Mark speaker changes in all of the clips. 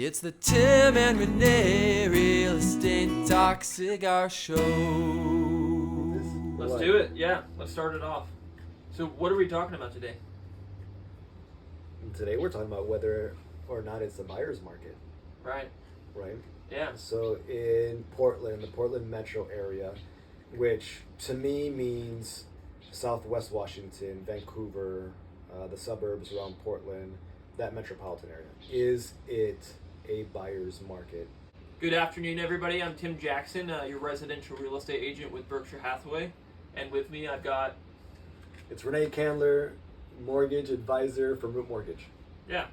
Speaker 1: It's the Tim and Renee Real Estate Talk Cigar Show.
Speaker 2: Let's do it. Yeah, let's start it off. So what are we talking about today?
Speaker 3: Today we're talking about whether or not it's a buyer's market,
Speaker 2: Right.
Speaker 3: right?
Speaker 2: Yeah.
Speaker 3: So in Portland, the Portland metro area, which to me means Southwest Washington, Vancouver, the suburbs around Portland, that metropolitan area, is it a buyer's market?
Speaker 2: Good afternoon, everybody. I'm Tim Jackson, your residential real estate agent with Berkshire Hathaway. And with me, I've got...
Speaker 3: It's Renee Candler, mortgage advisor from Root Mortgage.
Speaker 2: Yeah.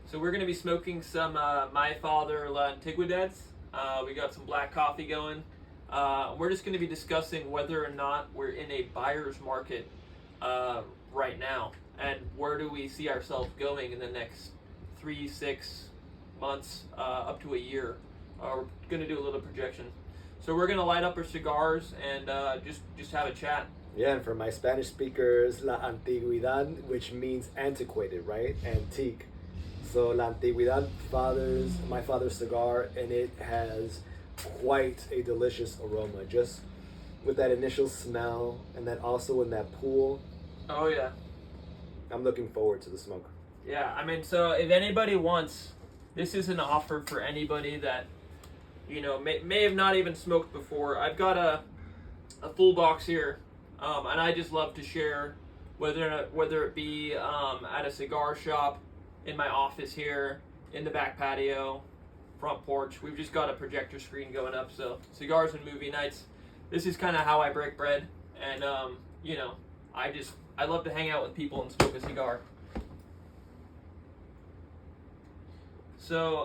Speaker 2: So we're going to be smoking some My Father La Antigüedades. We got some black coffee going. We're just going to be discussing whether or not we're in a buyer's market right now. And where do we see ourselves going in the next 3-6 months, up to a year. We're going to do a little projection. So we're going to light up our cigars and just have a chat.
Speaker 3: Yeah, and for my Spanish speakers, La Antigüedad, which means antiquated, right? Antique. So La Antigüedad, my father's cigar, and it has quite a delicious aroma. Just with that initial smell, and then also in that pool.
Speaker 2: Oh, yeah.
Speaker 3: I'm looking forward to the smoke.
Speaker 2: Yeah, I mean, so if anybody wants, this is an offer for anybody that, you know, may have not even smoked before. I've got a full box here, and I just love to share, whether it be at a cigar shop, in my office here, in the back patio, front porch. We've just got a projector screen going up, so cigars and movie nights. This is kind of how I break bread, and you know, I love to hang out with people and smoke a cigar. So,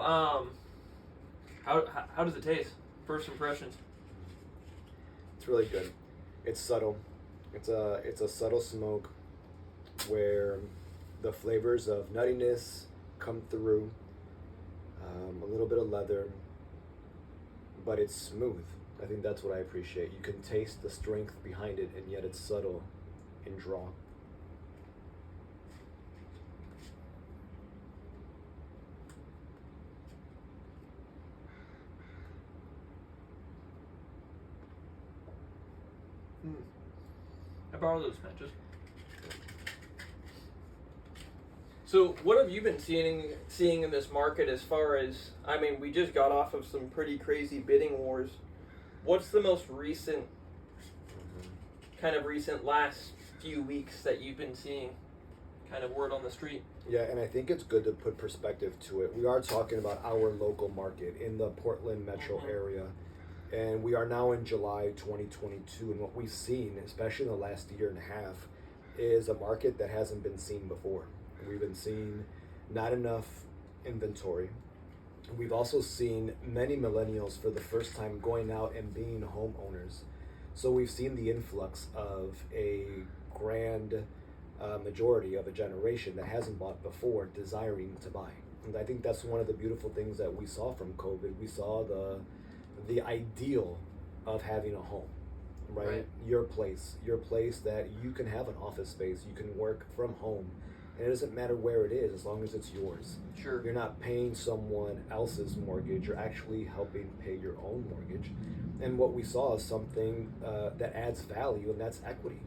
Speaker 2: how does it taste? First impressions.
Speaker 3: It's really good. It's subtle. It's a subtle smoke where the flavors of nuttiness come through, a little bit of leather, but it's smooth. I think that's what I appreciate. You can taste the strength behind it, and yet it's subtle in draw.
Speaker 2: I borrow those matches. So, what have you been seeing in this market as far as, I mean, we just got off of some pretty crazy bidding wars. What's the most recent last few weeks that you've been seeing kind of word on the street?
Speaker 3: Yeah, and I think it's good to put perspective to it. We are talking about our local market in the Portland metro area, and we are now in July 2022, and what we've seen, especially in the last year and a half, is a market that hasn't been seen before. We've been seeing not enough inventory. We've also seen many millennials for the first time going out and being homeowners. So we've seen the influx of a grand majority of a generation that hasn't bought before desiring to buy. And I think that's one of the beautiful things that we saw from COVID. We saw the ideal of having a home, right? Your place that you can have an office space, you can work from home. And it doesn't matter where it is, as long as it's yours.
Speaker 2: Sure.
Speaker 3: You're not paying someone else's mortgage, you're actually helping pay your own mortgage. And what we saw is something that adds value, and that's equity.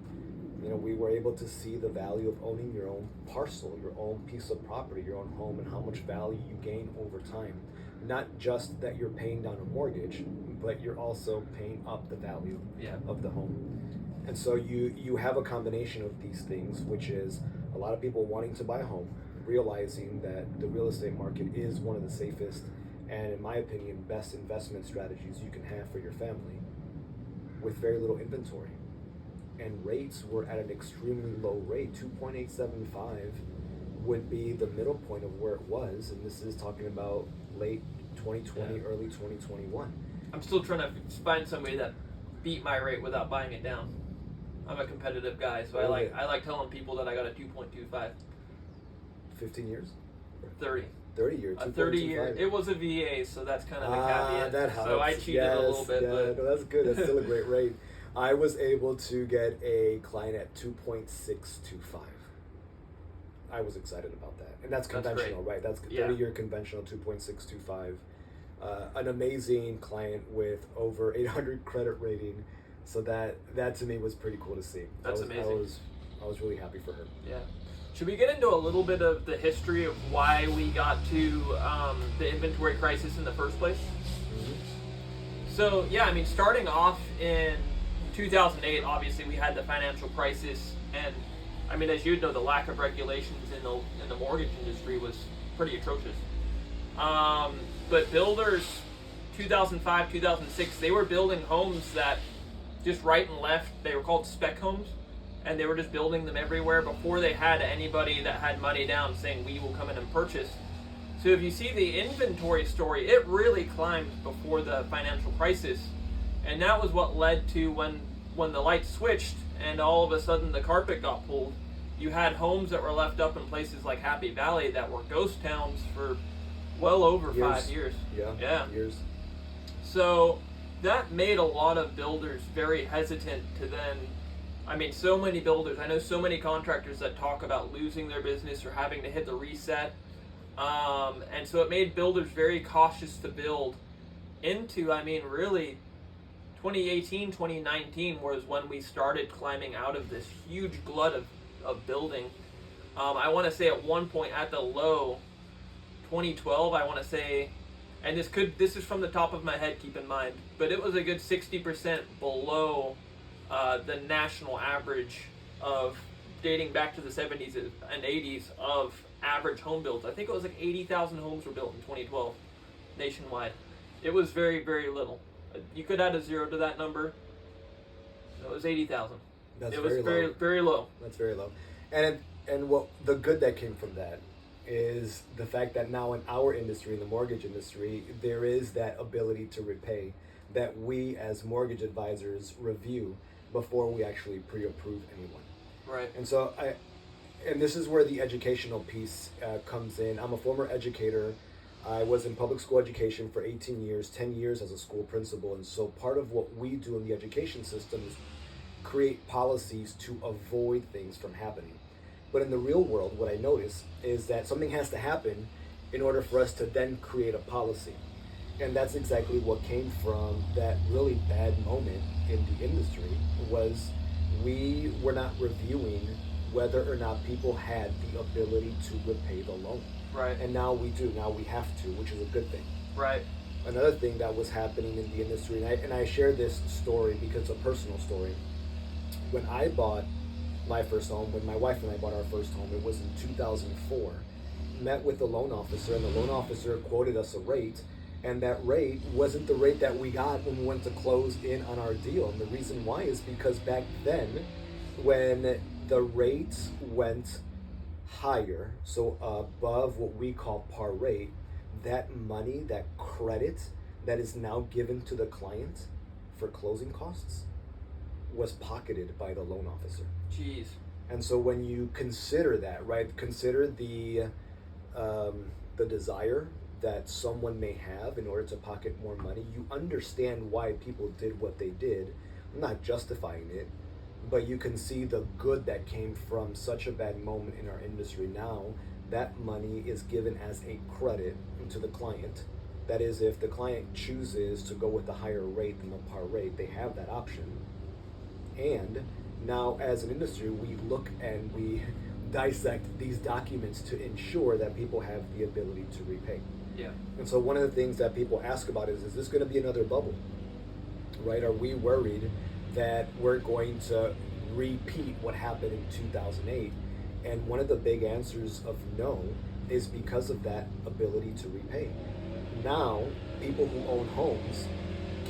Speaker 3: You know, we were able to see the value of owning your own parcel, your own piece of property, your own home, and how much value you gain over time. Not just that you're paying down a mortgage, but you're also paying up the value of the home. And so you have a combination of these things, which is a lot of people wanting to buy a home, realizing that the real estate market is one of the safest and, in my opinion, best investment strategies you can have for your family with very little inventory. And rates were at an extremely low rate. 2.875 would be the middle point of where it was, and this is talking about late 2020, early 2021.
Speaker 2: I'm still trying to find somebody that beat my rate without buying it down. I'm a competitive guy, so I like telling people that I got a 2.25.
Speaker 3: 15 years?
Speaker 2: 30.
Speaker 3: 30 years.
Speaker 2: A 30 year. It was a VA, so that's kind of the caveat.
Speaker 3: That helps.
Speaker 2: So I cheated a little bit. But
Speaker 3: no, that's good. That's still a great rate. I was able to get a client at 2.625. I was excited about that. And that's
Speaker 2: That's
Speaker 3: conventional,
Speaker 2: great.
Speaker 3: right? That's
Speaker 2: Yeah.
Speaker 3: 30-year conventional 2.625. An amazing client with over 800 credit rating. So that to me was pretty cool to see.
Speaker 2: That's amazing.
Speaker 3: I was really happy for her.
Speaker 2: Yeah. Should we get into a little bit of the history of why we got to the inventory crisis in the first place? So, yeah, I mean, starting off in 2008, obviously we had the financial crisis, and I mean, as you know, the lack of regulations in the mortgage industry was pretty atrocious. But builders, 2005, 2006, they were building homes that just right and left, they were called spec homes, and they were just building them everywhere before they had anybody that had money down saying, we will come in and purchase. So if you see the inventory story, it really climbed before the financial crisis. And that was what led to when the lights switched and all of a sudden the carpet got pulled. You had homes that were left up in places like Happy Valley that were ghost towns for well over 5 years.
Speaker 3: Yeah. Years.
Speaker 2: So that made a lot of builders very hesitant to then, I mean, so many builders, I know so many contractors that talk about losing their business or having to hit the reset. And so it made builders very cautious to build into, I mean, really 2018, 2019 was when we started climbing out of this huge glut of building. I want to say at one point at the low, 2012, I want to say, and this is from the top of my head, keep in mind, but it was a good 60% below the national average of dating back to the 70s and 80s of average home builds. I think it was like 80,000 homes were built in 2012 nationwide. It was very, very little. You could add a zero to that number. It was 80,000.
Speaker 3: That's
Speaker 2: it was
Speaker 3: very low.
Speaker 2: very low.
Speaker 3: That's very low. And what the good that came from that is the fact that now in our industry, in the mortgage industry, there is that ability to repay that we as mortgage advisors review before we actually pre-approve anyone.
Speaker 2: Right.
Speaker 3: And so and this is where the educational piece comes in. I'm a former educator. I was in public school education for 18 years, 10 years as a school principal. And so part of what we do in the education system is create policies to avoid things from happening. But in the real world, what I notice is that something has to happen in order for us to then create a policy. And that's exactly what came from that really bad moment in the industry was we were not reviewing whether or not people had the ability to repay the loan.
Speaker 2: Right.
Speaker 3: And now we do. Now we have to, which is a good thing.
Speaker 2: Right.
Speaker 3: Another thing that was happening in the industry, and I share this story because it's a personal story. When I bought my first home, when my wife and I bought our first home, it was in 2004. Met with the loan officer, and the loan officer quoted us a rate, and that rate wasn't the rate that we got when we went to close in on our deal. And the reason why is because back then, when the rates went higher, so above what we call par rate, that money, that credit that is now given to the client for closing costs was pocketed by the loan officer.
Speaker 2: Jeez.
Speaker 3: And so when you consider that, right, consider the desire that someone may have in order to pocket more money, you understand why people did what they did. I'm not justifying it, but you can see the good that came from such a bad moment in our industry. Now that money is given as a credit to the client. That is, if the client chooses to go with the higher rate than the par rate, they have that option. And now as an industry, we look and we dissect these documents to ensure that people have the ability to repay.
Speaker 2: Yeah.
Speaker 3: And so one of the things that people ask about is this going to be another bubble, right? Are we worried that we're going to repeat what happened in 2008? And one of the big answers of no is because of that ability to repay. Now, people who own homes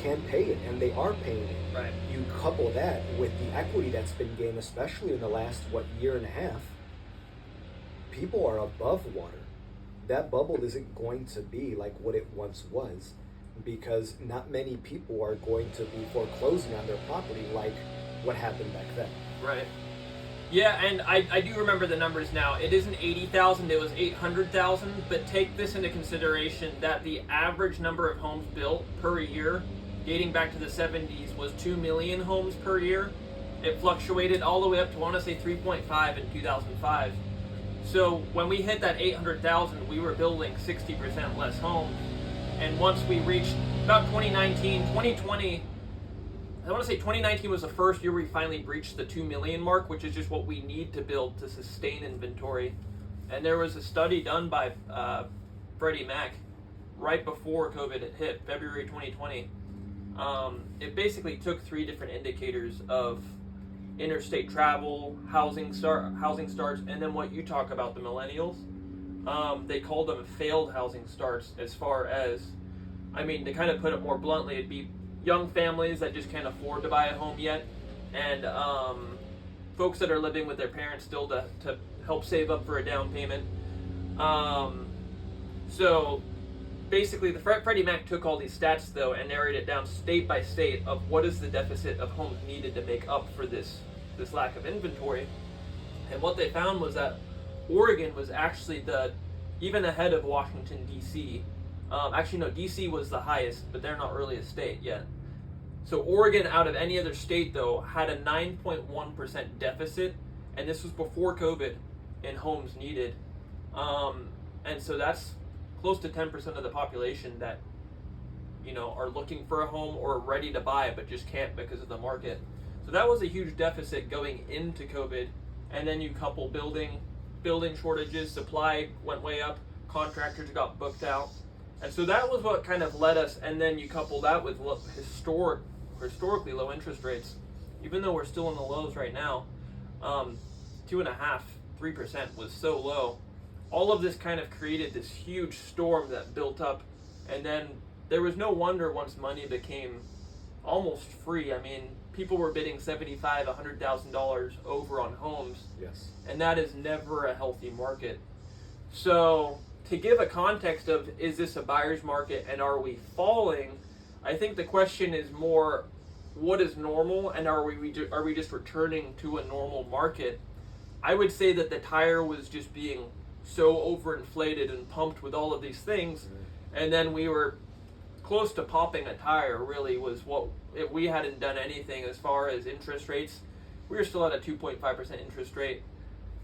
Speaker 3: can pay it, and they are paying it.
Speaker 2: Right.
Speaker 3: You couple that with the equity that's been gained, especially in the last, year and a half, people are above water. That bubble isn't going to be like what it once was, because not many people are going to be foreclosing on their property like what happened back then.
Speaker 2: Right. Yeah, and I do remember the numbers now. It isn't 80,000, it was 800,000, but take this into consideration that the average number of homes built per year, dating back to the 70s, was 2 million homes per year. It fluctuated all the way up to, I want to say, 3.5 in 2005. So when we hit that 800,000, we were building 60% less homes. And once we reached about 2020, I want to say 2019 was the first year we finally breached the 2 million mark, which is just what we need to build to sustain inventory. And there was a study done by Freddie Mac right before COVID hit, February 2020. It basically took 3 different indicators of interstate travel, housing starts, and then what you talk about, the millennials. They called them failed housing starts, as far as, I mean, to kind of put it more bluntly, it'd be young families that just can't afford to buy a home yet, and folks that are living with their parents still to help save up for a down payment. So basically, the Freddie Mac took all these stats though and narrowed it down state by state of what is the deficit of homes needed to make up for this lack of inventory. And what they found was that Oregon was actually even ahead of Washington, D.C. Actually, no, D.C. was the highest, but they're not really a state yet. So Oregon, out of any other state, though, had a 9.1% deficit, and this was before COVID, in homes needed. And so that's close to 10% of the population that, are looking for a home or ready to buy, but just can't because of the market. So that was a huge deficit going into COVID, and then you couple building shortages, supply went way up, contractors got booked out. And so that was what kind of led us, and then you couple that with historically low interest rates. Even though we're still in the lows right now, 2.5%, 3% was so low. All of this kind of created this huge storm that built up, and then there was no wonder once money became almost free. I mean, people were bidding $75,000, $100,000 over on homes.
Speaker 3: Yes.
Speaker 2: And that is never a healthy market. So to give a context of, is this a buyer's market and are we falling? I think the question is more, what is normal, and are we just returning to a normal market? I would say that the tire was just being so overinflated and pumped with all of these things, and then we were close to popping a tire. Really was what we hadn't done anything as far as interest rates. We were still at a 2.5% interest rate.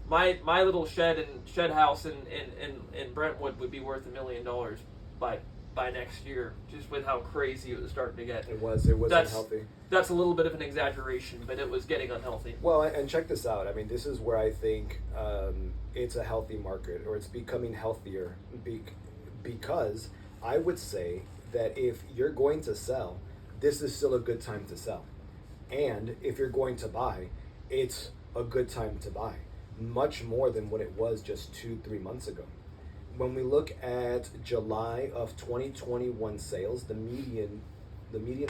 Speaker 2: My little shed house in Brentwood would be worth $1 million by next year, just with how crazy it was starting to get.
Speaker 3: It was unhealthy.
Speaker 2: That's a little bit of an exaggeration, but it was getting unhealthy.
Speaker 3: Well, and check this out. I mean, this is where I think it's a healthy market, or it's becoming healthier, because I would say that if you're going to sell, this is still a good time to sell. And if you're going to buy, it's a good time to buy. Much more than what it was just 2-3 months ago. When we look at July of 2021 sales, the median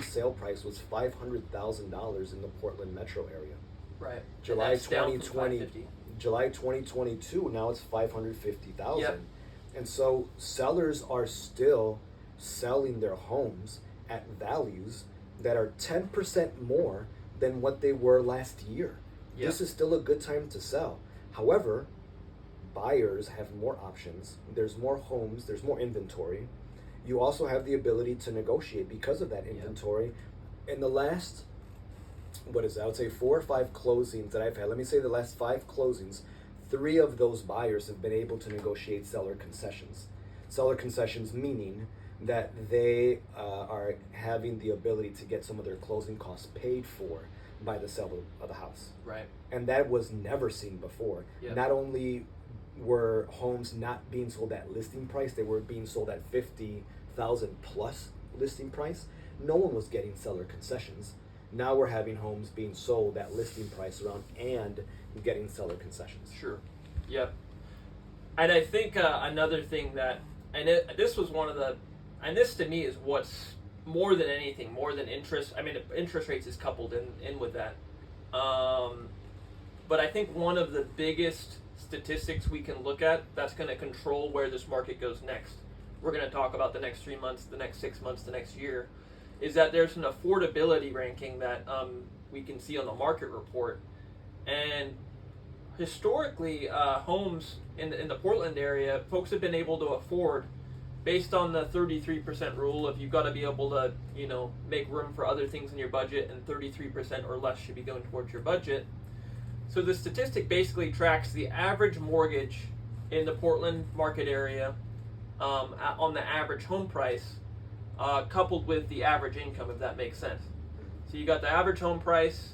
Speaker 3: sale price was $500,000 in the Portland metro area.
Speaker 2: Right.
Speaker 3: July 2022, now it's $550,000.
Speaker 2: Yep.
Speaker 3: And so sellers are still selling their homes at values that are 10% more than what they were last year.
Speaker 2: Yep.
Speaker 3: This is still a good time to sell. However, buyers have more options. There's more homes, there's more inventory. You also have the ability to negotiate because of that inventory. In the last, I would say 4 or 5 closings that I've had, let me say the last 5 closings, 3 of those buyers have been able to negotiate seller concessions. Seller concessions meaning that they are having the ability to get some of their closing costs paid for by the seller of the house.
Speaker 2: Right.
Speaker 3: And that was never seen before.
Speaker 2: Yep.
Speaker 3: Not only were homes not being sold at listing price, they were being sold at $50,000 plus listing price. No one was getting seller concessions. Now we're having homes being sold at listing price around and getting seller concessions.
Speaker 2: Sure. Yep. And I think another thing that, this was one of the, and this to me is what's more than anything, more than interest. I mean, interest rates is coupled in with that. But I think one of the biggest statistics we can look at that's going to control where this market goes next, we're going to talk about the next 3 months, the next 6 months, the next year, is that there's an affordability ranking that we can see on the market report. And historically, homes in the Portland area, folks have been able to afford, based on the 33% rule of you've got to be able to, make room for other things in your budget, and 33% or less should be going towards your budget. So the statistic basically tracks the average mortgage in the Portland market area on the average home price, coupled with the average income, if that makes sense. So you got the average home price,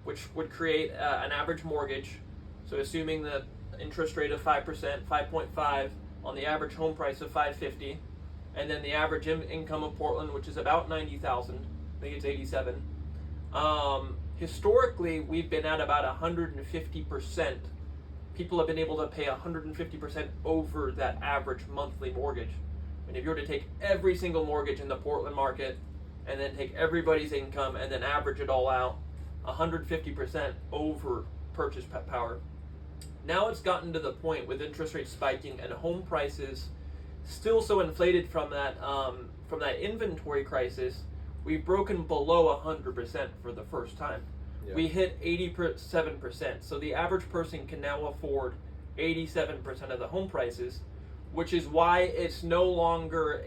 Speaker 2: which would create an average mortgage. So assuming the interest rate of 5%, 5.5 on the average home price of 550, and then the average income of Portland, which is about 90,000. I think it's 87. Historically, we've been at about 150%. People have been able to pay 150% over that average monthly mortgage. And if you were to take every single mortgage in the Portland market and then take everybody's income and then average it all out, 150% over purchase power. Now it's gotten to the point with interest rates spiking and home prices still so inflated from that inventory crisis, we've broken below 100% for the first time. Yeah. We hit 87%. So the average person can now afford 87% of the home prices, which is why it's no longer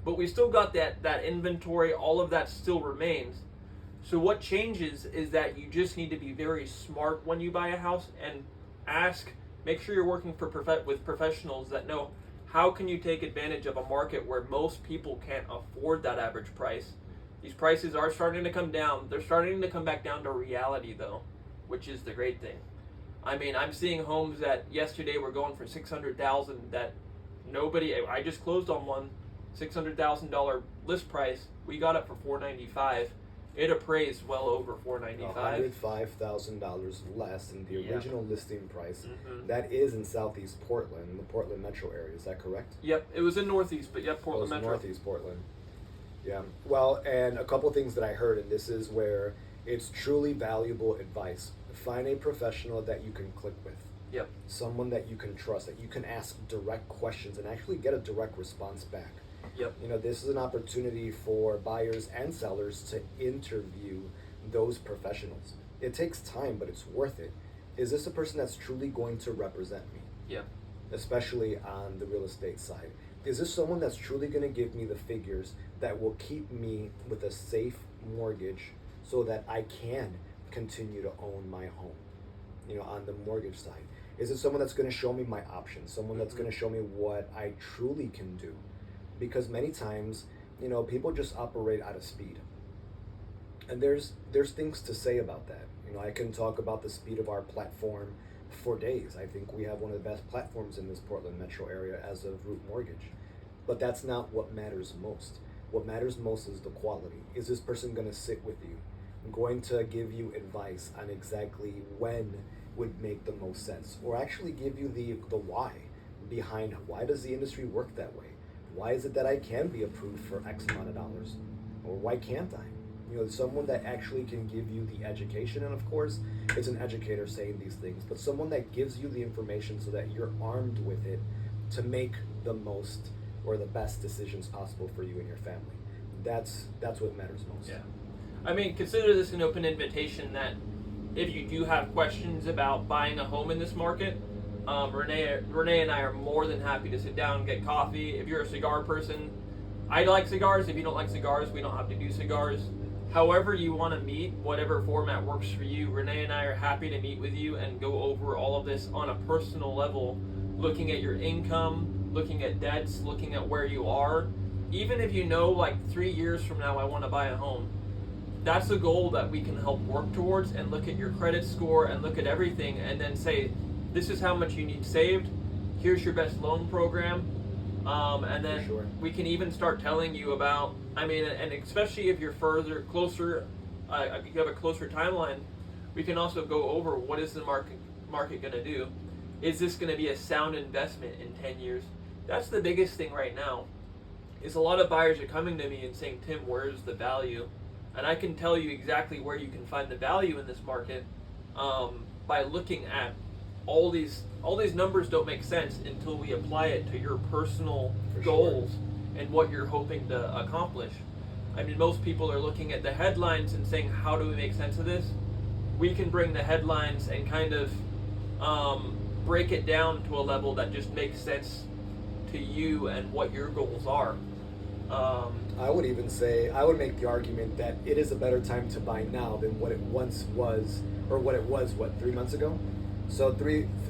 Speaker 2: but we still got that inventory, all of that still remains. So what changes is that you just need to be very smart when you buy a house and make sure you're working with professionals that know how can you take advantage of a market where most people can't afford that average price. These prices are starting to come down. They're starting to come back down to reality though, which is the great thing. I mean, I'm seeing homes that yesterday were going for $600,000 that I just closed on one, $600,000 list price. We got it for $495. It appraised well over $495.
Speaker 3: $105,000 less than the original listing price. Mm-hmm. That is in Southeast Portland, the Portland metro area. Is that correct?
Speaker 2: Yep, it was in Northeast, but yep, Portland metro.
Speaker 3: Northeast Portland. Yeah. Well, and a couple things that I heard, and this is where it's truly valuable advice. Find a professional that you can click with.
Speaker 2: Yep.
Speaker 3: Someone that you can trust, that you can ask direct questions and actually get a direct response back.
Speaker 2: Yep.
Speaker 3: You know, this is an opportunity for buyers and sellers to interview those professionals. It takes time, but it's worth it. Is this a person that's truly going to represent me?
Speaker 2: Yeah.
Speaker 3: Especially on the real estate side. Is this someone that's truly going to give me the figures that will keep me with a safe mortgage so that I can continue to own my home, you know, on the mortgage side? Is it someone that's going to show me my options, someone that's going to show me what I truly can do? Because many times, you know, people just operate out of speed. And there's things to say about that. You know, I can talk about the speed of our platform for days. I think we have one of the best platforms in this Portland metro area as of Root Mortgage. But that's not what matters most. What matters most is the quality. Is this person going to sit with you? Going to give you advice on exactly when would make the most sense? Or actually give you the why behind why does the industry work that way? Why is it that I can be approved for X amount of dollars? Or why can't I? You know, someone that actually can give you the education, and of course, it's an educator saying these things, but someone that gives you the information so that you're armed with it to make the most or the best decisions possible for you and your family. That's what matters most.
Speaker 2: Yeah. I mean, consider this an open invitation that if you do have questions about buying a home in this market, Renee and I are more than happy to sit down and get coffee. If you're a cigar person, I like cigars. If you don't like cigars, we don't have to do cigars. However you want to meet, whatever format works for you, Renee and I are happy to meet with you and go over all of this on a personal level, looking at your income, looking at debts, looking at where you are. Even if you know, like 3 years from now, I want to buy a home. That's a goal that we can help work towards, and look at your credit score and look at everything and then say, this is how much you need saved. Here's your best loan program. And then we can even start telling you about, I mean, and especially if you're closer, you have a closer timeline, we can also go over what is the market going to do. Is this going to be a sound investment in 10 years? That's the biggest thing right now, is a lot of buyers are coming to me and saying, Tim, where's the value? And I can tell you exactly where you can find the value in this market by looking at all these numbers. Don't make sense until we apply it to your personal goals and what you're hoping to accomplish. I mean, most people are looking at the headlines and saying, how do we make sense of this? We can bring the headlines and kind of break it down to a level that just makes sense to you and what your goals are.
Speaker 3: I would even say, I would make the argument that it is a better time to buy now than what it once was, or what it was, 3 months ago? So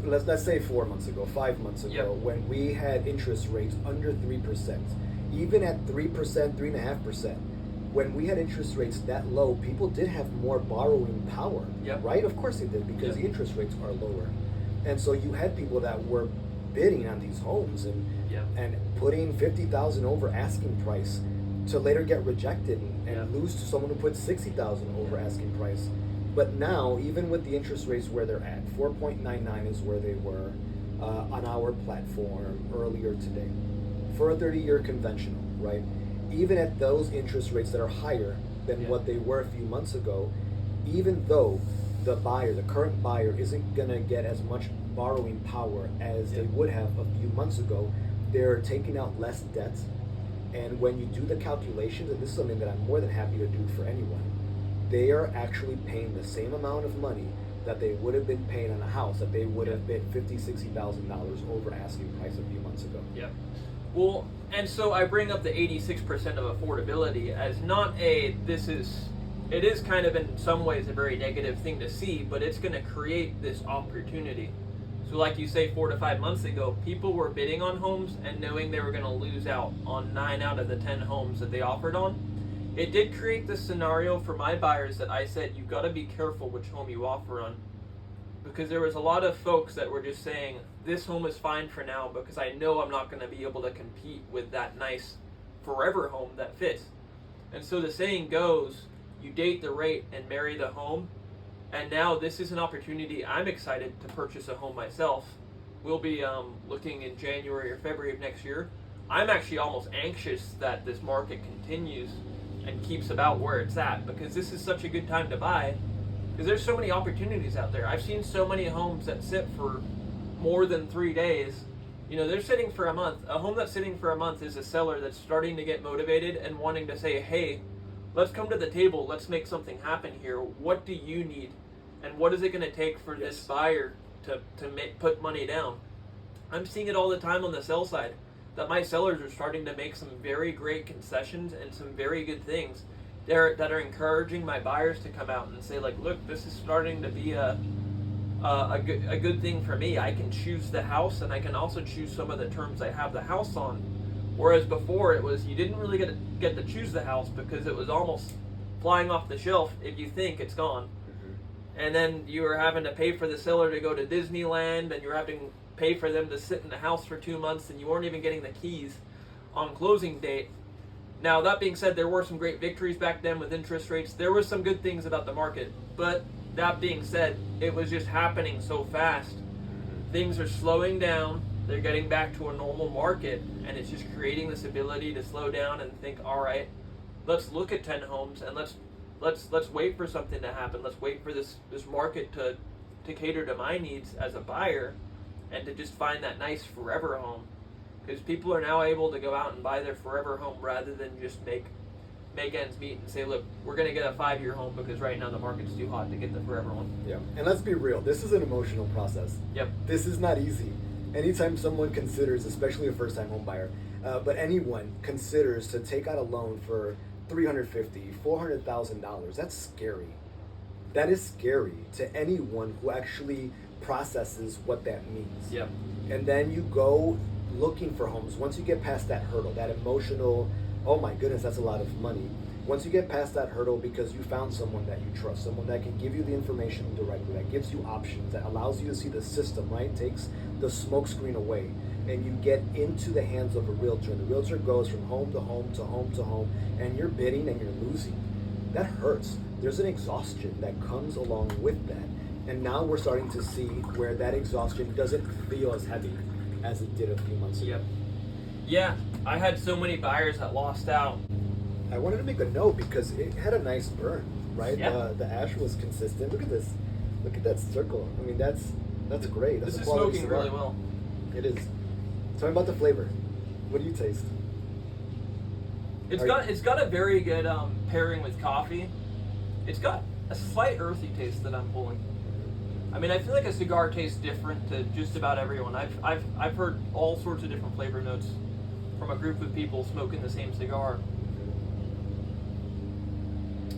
Speaker 3: let's say 4 months ago, 5 months ago,
Speaker 2: Yep.
Speaker 3: when we had interest rates under 3%, even at 3%, 3.5%, when we had interest rates that low, people did have more borrowing power,
Speaker 2: Yep.
Speaker 3: right? Of course they did, because
Speaker 2: Yep.
Speaker 3: the interest rates are lower, and so you had people that were bidding on these homes
Speaker 2: Yep.
Speaker 3: and putting 50,000 over asking price to later get rejected and
Speaker 2: Yep.
Speaker 3: lose to someone who put 60,000 over asking price. But now, even with the interest rates where they're at, 4.99 is where they were on our platform earlier today for a 30-year conventional, right? Even at those interest rates that are higher than
Speaker 2: Yeah.
Speaker 3: what they were a few months ago, even though the current buyer, isn't going to get as much borrowing power as
Speaker 2: Yeah.
Speaker 3: they would have a few months ago, they're taking out less debt. And when you do the calculations, and this is something that I'm more than happy to do for anyone, they are actually paying the same amount of money that they would have been paying on a house that they would have bid $50,000-$60,000 over asking price a few months ago.
Speaker 2: Yep. Well, and so I bring up the 86% of affordability as not it is kind of in some ways a very negative thing to see, but it's going to create this opportunity. So like you say, 4 to 5 months ago, people were bidding on homes and knowing they were going to lose out on 9 out of the 10 homes that they offered on. It did create this scenario for my buyers that I said, you've got to be careful which home you offer on. Because there was a lot of folks that were just saying, this home is fine for now because I know I'm not going to be able to compete with that nice forever home that fits. And so the saying goes, you date the rate and marry the home. And now this is an opportunity. I'm excited to purchase a home myself. We'll be looking in January or February of next year. I'm actually almost anxious that this market continues and keeps about where it's at, because this is such a good time to buy, because there's so many opportunities out there. I've seen so many homes that sit for more than 3 days. You know, they're sitting for a month. A home that's sitting for a month is a seller that's starting to get motivated and wanting to say, hey, let's come to the table, let's make something happen here. What do you need? And what is it going to take for this buyer to put money down? I'm seeing it all the time on the sell side, that my sellers are starting to make some very great concessions and some very good things that are encouraging my buyers to come out and say, like, look, this is starting to be a good thing for me. I can choose the house, and I can also choose some of the terms I have the house on. Whereas before it was, you didn't really get to choose the house because it was almost flying off the shelf if you think it's gone. And then you were having to pay for the seller to go to Disneyland, and you were having to pay for them to sit in the house for 2 months, and you weren't even getting the keys on closing date. Now, that being said, there were some great victories back then with interest rates. There were some good things about the market. But that being said, it was just happening so fast. Things are slowing down. They're getting back to a normal market, and it's just creating this ability to slow down and think, all right, let's look at 10 homes, and let's wait for something to happen. Let's wait for this market to cater to my needs as a buyer, and to just find that nice forever home. Because people are now able to go out and buy their forever home rather than just make ends meet and say, look, we're going to get a 5-year home because right now the market's too hot to get the forever one.
Speaker 3: Yeah, and let's be real, this is an emotional process.
Speaker 2: Yep.
Speaker 3: This is not easy. Anytime someone considers, especially a first-time home buyer, but anyone considers to take out a loan for $350,000, $400,000, that's scary. That is scary to anyone who actually processes what that means.
Speaker 2: Yep.
Speaker 3: And then you go looking for homes. Once you get past that hurdle, that emotional, oh my goodness, that's a lot of money. Once you get past that hurdle because you found someone that you trust, someone that can give you the information directly, that gives you options, that allows you to see the system, right? Takes the smoke screen away, and you get into the hands of a realtor, and the realtor goes from home to home to home to home, and you're bidding and you're losing. That hurts. There's an exhaustion that comes along with that. And now we're starting to see where that exhaustion doesn't feel as heavy as it did a few months ago.
Speaker 2: Yep. Yeah, I had so many buyers that lost out.
Speaker 3: I wanted to make a note because it had a nice burn, right?
Speaker 2: Yeah.
Speaker 3: The ash was consistent. Look at this. Look at that circle. I mean, that's great. That's
Speaker 2: This
Speaker 3: a
Speaker 2: is
Speaker 3: quality
Speaker 2: smoking
Speaker 3: cigar.
Speaker 2: really well.
Speaker 3: It is. Tell me about the flavor. What do you taste?
Speaker 2: It's got a very good pairing with coffee. It's got a slight earthy taste that I'm pulling. I mean, I feel like a cigar tastes different to just about everyone. I've heard all sorts of different flavor notes from a group of people smoking the same cigar.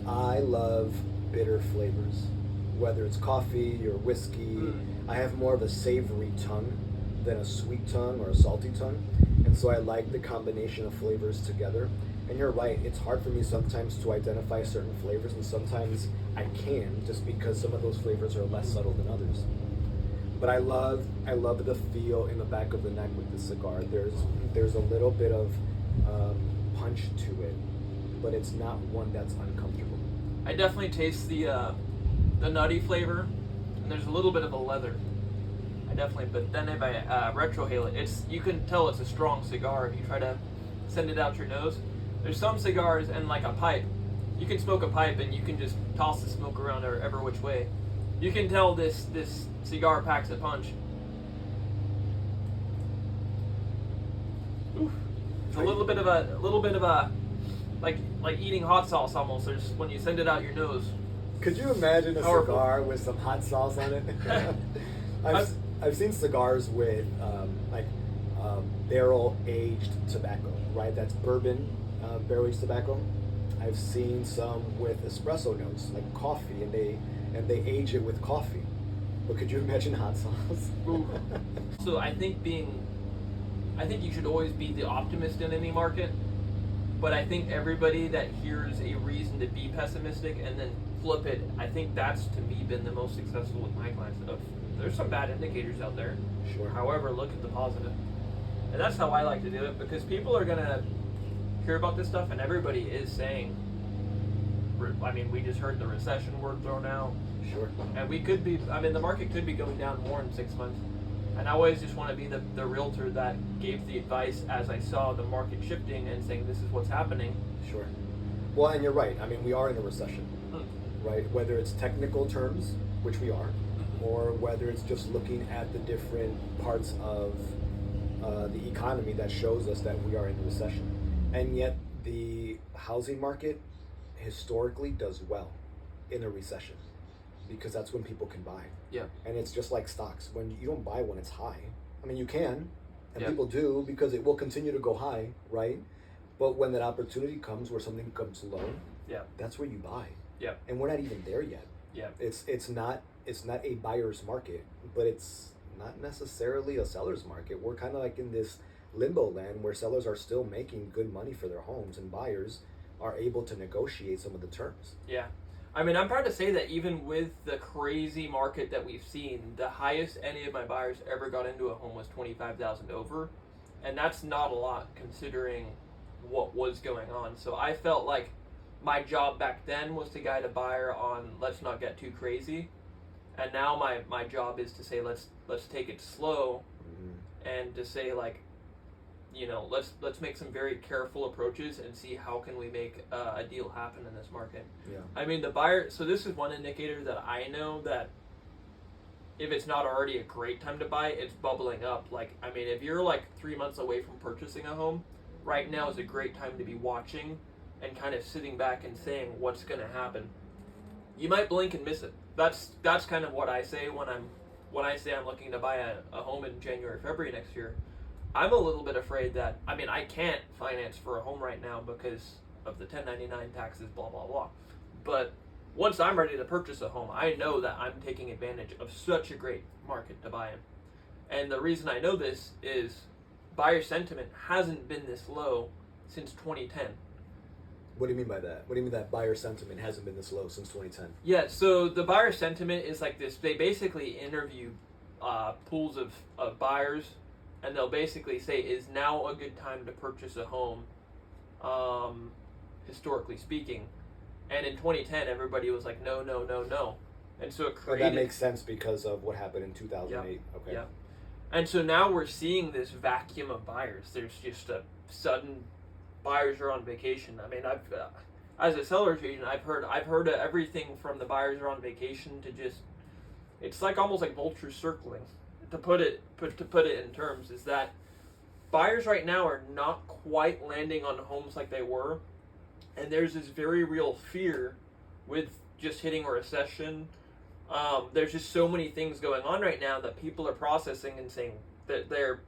Speaker 3: I love bitter flavors. whether it's coffee or whiskey. I have more of a savory tongue than a sweet tongue or a salty tongue, and so I like the combination of flavors together. And you're right, it's hard for me sometimes to identify certain flavors, and sometimes I can, just because some of those flavors are less subtle than others. But I love the feel in the back of the neck with the cigar. There's a little bit of punch to it, but it's not one that's uncomfortable.
Speaker 2: I definitely taste the nutty flavor, and there's a little bit of a leather. But then if I retrohale it, you can tell it's a strong cigar if you try to send it out your nose. There's some cigars and like a pipe. You can smoke a pipe and you can just toss the smoke around every which way. You can tell this cigar packs a punch. Oof. It's a little bit of a like eating hot sauce almost. There's when you send it out your nose.
Speaker 3: Could you imagine a
Speaker 2: Powerful.
Speaker 3: cigar with some hot sauce on it? I've seen cigars with barrel aged tobacco, right? That's bourbon barrel aged tobacco. I've seen some with espresso notes, like coffee, and they age it with coffee. But could you imagine hot sauce?
Speaker 2: So I think you should always be the optimist in any market. But I think everybody that hears a reason to be pessimistic and then flip it, I think that's to me been the most successful with my clients. There's some bad indicators out there.
Speaker 3: Sure.
Speaker 2: However, look at the positive. And that's how I like to do it, because people are going to hear about this stuff, and everybody is saying, I mean, we just heard the recession word thrown out.
Speaker 3: Sure.
Speaker 2: And the market could be going down more in 6 months. And I always just want to be the realtor that gave the advice as I saw the market shifting and saying, this is what's happening.
Speaker 3: Sure. Well, and you're right. I mean, we are in a recession, right? Whether it's technical terms, which we are, or whether it's just looking at the different parts of the economy that shows us that we are in a recession. And yet the housing market historically does well in a recession, because that's when people can buy.
Speaker 2: Yeah.
Speaker 3: And it's just like stocks. When you don't buy when it's high, I mean, you can, and
Speaker 2: Yeah.
Speaker 3: people do, because it will continue to go high, right? But when that opportunity comes where something comes low,
Speaker 2: Yeah.
Speaker 3: that's where you buy.
Speaker 2: Yeah.
Speaker 3: And we're not even there yet.
Speaker 2: Yeah.
Speaker 3: It's not a buyer's market, but it's not necessarily a seller's market. We're kind of like in this limbo land where sellers are still making good money for their homes, and buyers are able to negotiate some of the terms.
Speaker 2: Yeah. I mean, I'm proud to say that even with the crazy market that we've seen, the highest any of my buyers ever got into a home was $25,000 over, and that's not a lot considering what was going on. So I felt like my job back then was to guide a buyer on let's not get too crazy, and now my job is to say let's take it slow, and to say like, you know, let's make some very careful approaches and see how can we make a deal happen in this market.
Speaker 3: Yeah.
Speaker 2: I mean, the buyer, so this is one indicator that I know that if it's not already a great time to buy, it's bubbling up. Like, I mean, if you're like 3 months away from purchasing a home, right now is a great time to be watching and kind of sitting back and saying what's going to happen. You might blink and miss it. That's kind of what I say when I say I'm looking to buy a home in January, February next year. I'm a little bit afraid that, I mean, I can't finance for a home right now because of the 1099 taxes, blah, blah, blah. But once I'm ready to purchase a home, I know that I'm taking advantage of such a great market to buy in. And the reason I know this is buyer sentiment hasn't been this low since 2010.
Speaker 3: What do you mean by that? What do you mean that buyer sentiment hasn't been this low since 2010?
Speaker 2: Yeah, so the buyer sentiment is like this. They basically interview pools of buyers, and they'll basically say, is now a good time to purchase a home, historically speaking. And in 2010, everybody was like, no, no, no, no. And so it created...
Speaker 3: That makes sense because of what happened in 2008.
Speaker 2: Yeah.
Speaker 3: Okay.
Speaker 2: Yeah. And so now we're seeing this vacuum of buyers. There's just a sudden... Buyers are on vacation. I mean, I've as a seller's agent, I've heard of everything from the buyers are on vacation to just... It's like almost like vultures circling. To put it in terms, is that buyers right now are not quite landing on homes like they were, and there's this very real fear with just hitting a recession. There's just so many things going on right now that people are processing and saying that their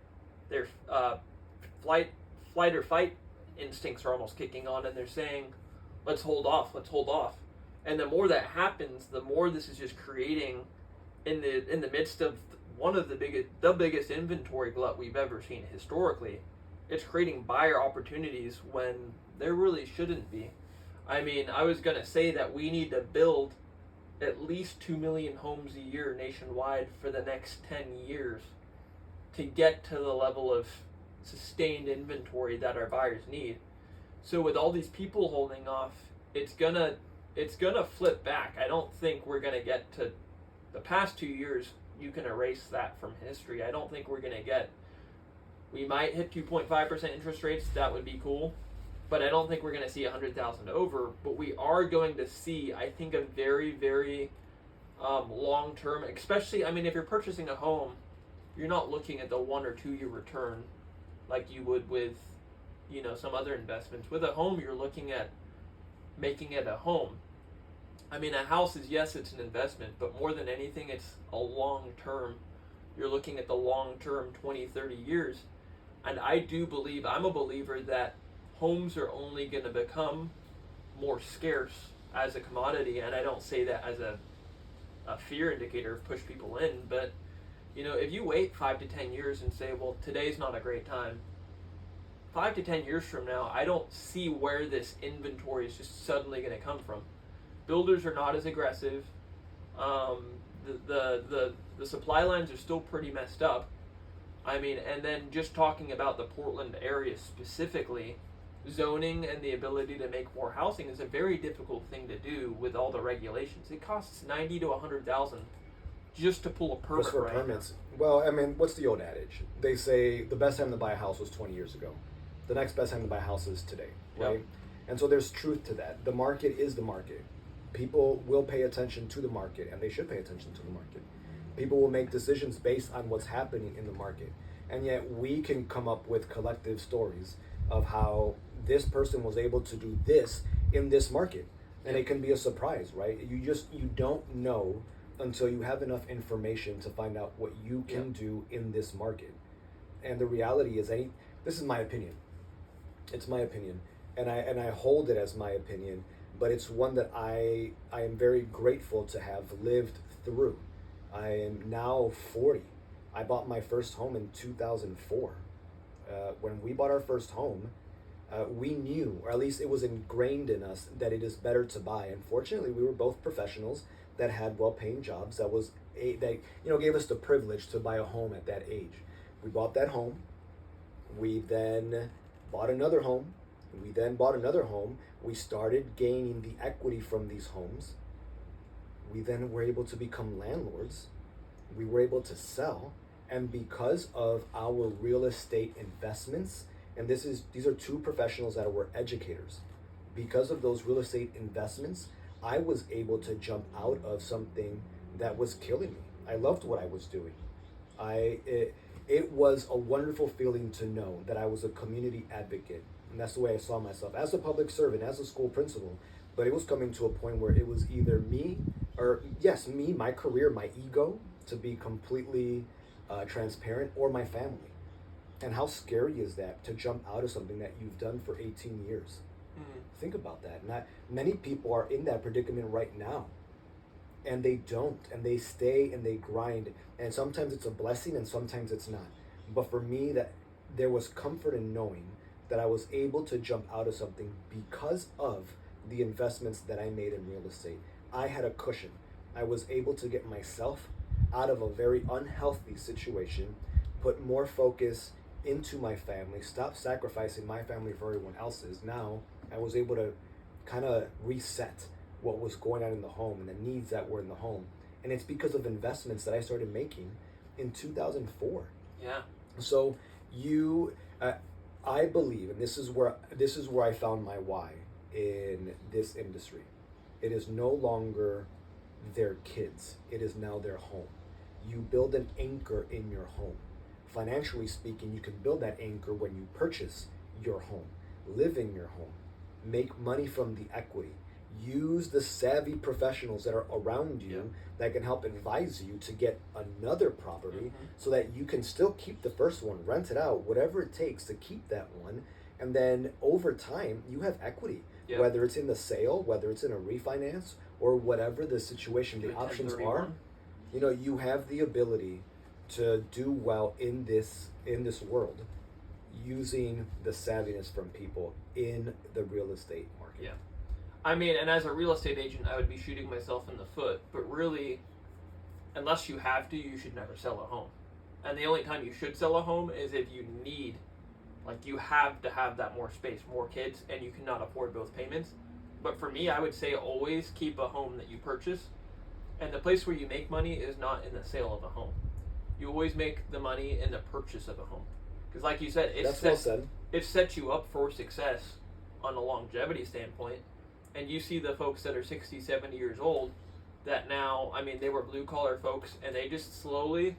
Speaker 2: flight or fight instincts are almost kicking on, and they're saying, let's hold off. And the more that happens, the more this is just creating in the midst of one of the biggest inventory glut we've ever seen historically. It's creating buyer opportunities when there really shouldn't be. I mean, I was going to say that we need to build at least 2 million homes a year nationwide for the next 10 years to get to the level of sustained inventory that our buyers need. So with all these people holding off, it's gonna flip back. I don't think we're gonna get to the past 2 years. You can erase that from history. I don't think we're gonna get. We might hit 2.5% interest rates. That would be cool, but I don't think we're gonna see 100,000 over. But we are going to see, I think, a very, very long term. Especially, I mean, if you're purchasing a home, you're not looking at the 1 or 2 year return like you would with, some other investments. With a home, you're looking at making it a home. I mean, a house is, yes, it's an investment, but more than anything, it's a long term. You're looking at the long term, 20, 30 years. And I do believe, I'm a believer that homes are only going to become more scarce as a commodity. And I don't say that as a fear indicator of push people in, but if you wait 5 to 10 years and say, well, today's not a great time, 5 to 10 years from now, I don't see where this inventory is just suddenly going to come from. Builders are not as aggressive. The supply lines are still pretty messed up. I mean, and then just talking about the Portland area specifically, zoning and the ability to make more housing is a very difficult thing to do with all the regulations. It costs $90,000 to $100,000 just to pull a permit.
Speaker 3: Just for permits. Well, I mean, what's the old adage? They say the best time to buy a house was 20 years ago. The next best time to buy a house is today, right? Yep. And so there's truth to that. The market is the market. People will pay attention to the market, and they should pay attention to the market. People will make decisions based on what's happening in the market. And yet we can come up with collective stories of how this person was able to do this in this market. And it can be a surprise, right? You don't know until you have enough information to find out what you can do in this market. And the reality is, this is my opinion. It's my opinion, and I hold it as my opinion, but it's one that I am very grateful to have lived through. I am now 40. I bought my first home in 2004. When we bought our first home, we knew, or at least it was ingrained in us, that it is better to buy. Unfortunately, we were both professionals that had well-paying jobs that gave us the privilege to buy a home at that age. We bought that home. We then bought another home. We then bought another home. We started gaining the equity from these homes. We then were able to become landlords. We were able to sell. And because of our real estate investments, and these are two professionals that were educators. Because of those real estate investments, I was able to jump out of something that was killing me. I loved what I was doing. It was a wonderful feeling to know that I was a community advocate. And that's the way I saw myself, as a public servant, as a school principal. But it was coming to a point where it was either me, my career, my ego, to be completely transparent, or my family. And how scary is that, to jump out of something that you've done for 18 years? Mm-hmm. Think about that. Many people are in that predicament right now. And they don't, and they stay and they grind, and sometimes it's a blessing and sometimes it's not. But for me, that there was comfort in knowing that I was able to jump out of something because of the investments that I made in real estate. I had a cushion. I was able to get myself out of a very unhealthy situation, put more focus into my family, stop sacrificing my family for everyone else's. Now I was able to kind of reset what was going on in the home and the needs that were in the home. And it's because of investments that I started making in 2004.
Speaker 2: Yeah.
Speaker 3: So I believe, and this is where I found my why in this industry. It is no longer their kids. It is now their home. You build an anchor in your home. Financially speaking, you can build that anchor when you purchase your home, live in your home, make money from the equity. Use the savvy professionals that are around you that can help advise you to get another property so that you can still keep the first one, rent it out, whatever it takes to keep that one. And then over time, you have equity, whether it's in the sale, whether it's in a refinance, or whatever the situation, the
Speaker 2: Do a
Speaker 3: options
Speaker 2: 1031.
Speaker 3: are, you know, you have the ability to do well in this world using the savviness from people in the real estate market.
Speaker 2: Yeah. I mean, and as a real estate agent, I would be shooting myself in the foot. But really, unless you have to, you should never sell a home. And the only time you should sell a home is if you need, like, you have to have that more space, more kids, and you cannot afford both payments. But for me, I would say always keep a home that you purchase. And the place where you make money is not in the sale of a home. You always make the money in the purchase of a home. Because like you said,
Speaker 3: That's well said.
Speaker 2: it sets you up for success on a longevity standpoint. And you see the folks that are 60, 70 years old that now, I mean, they were blue collar folks and they just slowly,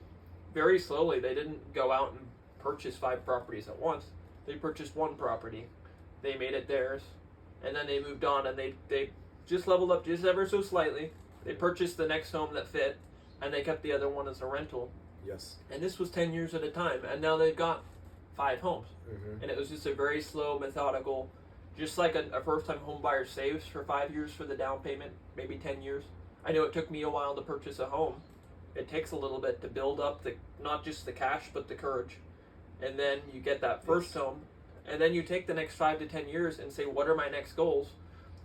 Speaker 2: very slowly, they didn't go out and purchase 5 properties at once. They purchased 1 property, they made it theirs, and then they moved on and they just leveled up just ever so slightly. They purchased the next home that fit and they kept the other one as a rental.
Speaker 3: Yes.
Speaker 2: And this was 10 years at a time, and now they've got 5 homes.
Speaker 3: Mm-hmm.
Speaker 2: And it was just a very slow, methodical, just like a first-time home buyer saves for 5 years for the down payment, maybe 10 years. I know it took me a while to purchase a home. It takes a little bit to build up the not just the cash, but the courage. And then you get that first home, and then you take the next 5 to 10 years and say, what are my next goals?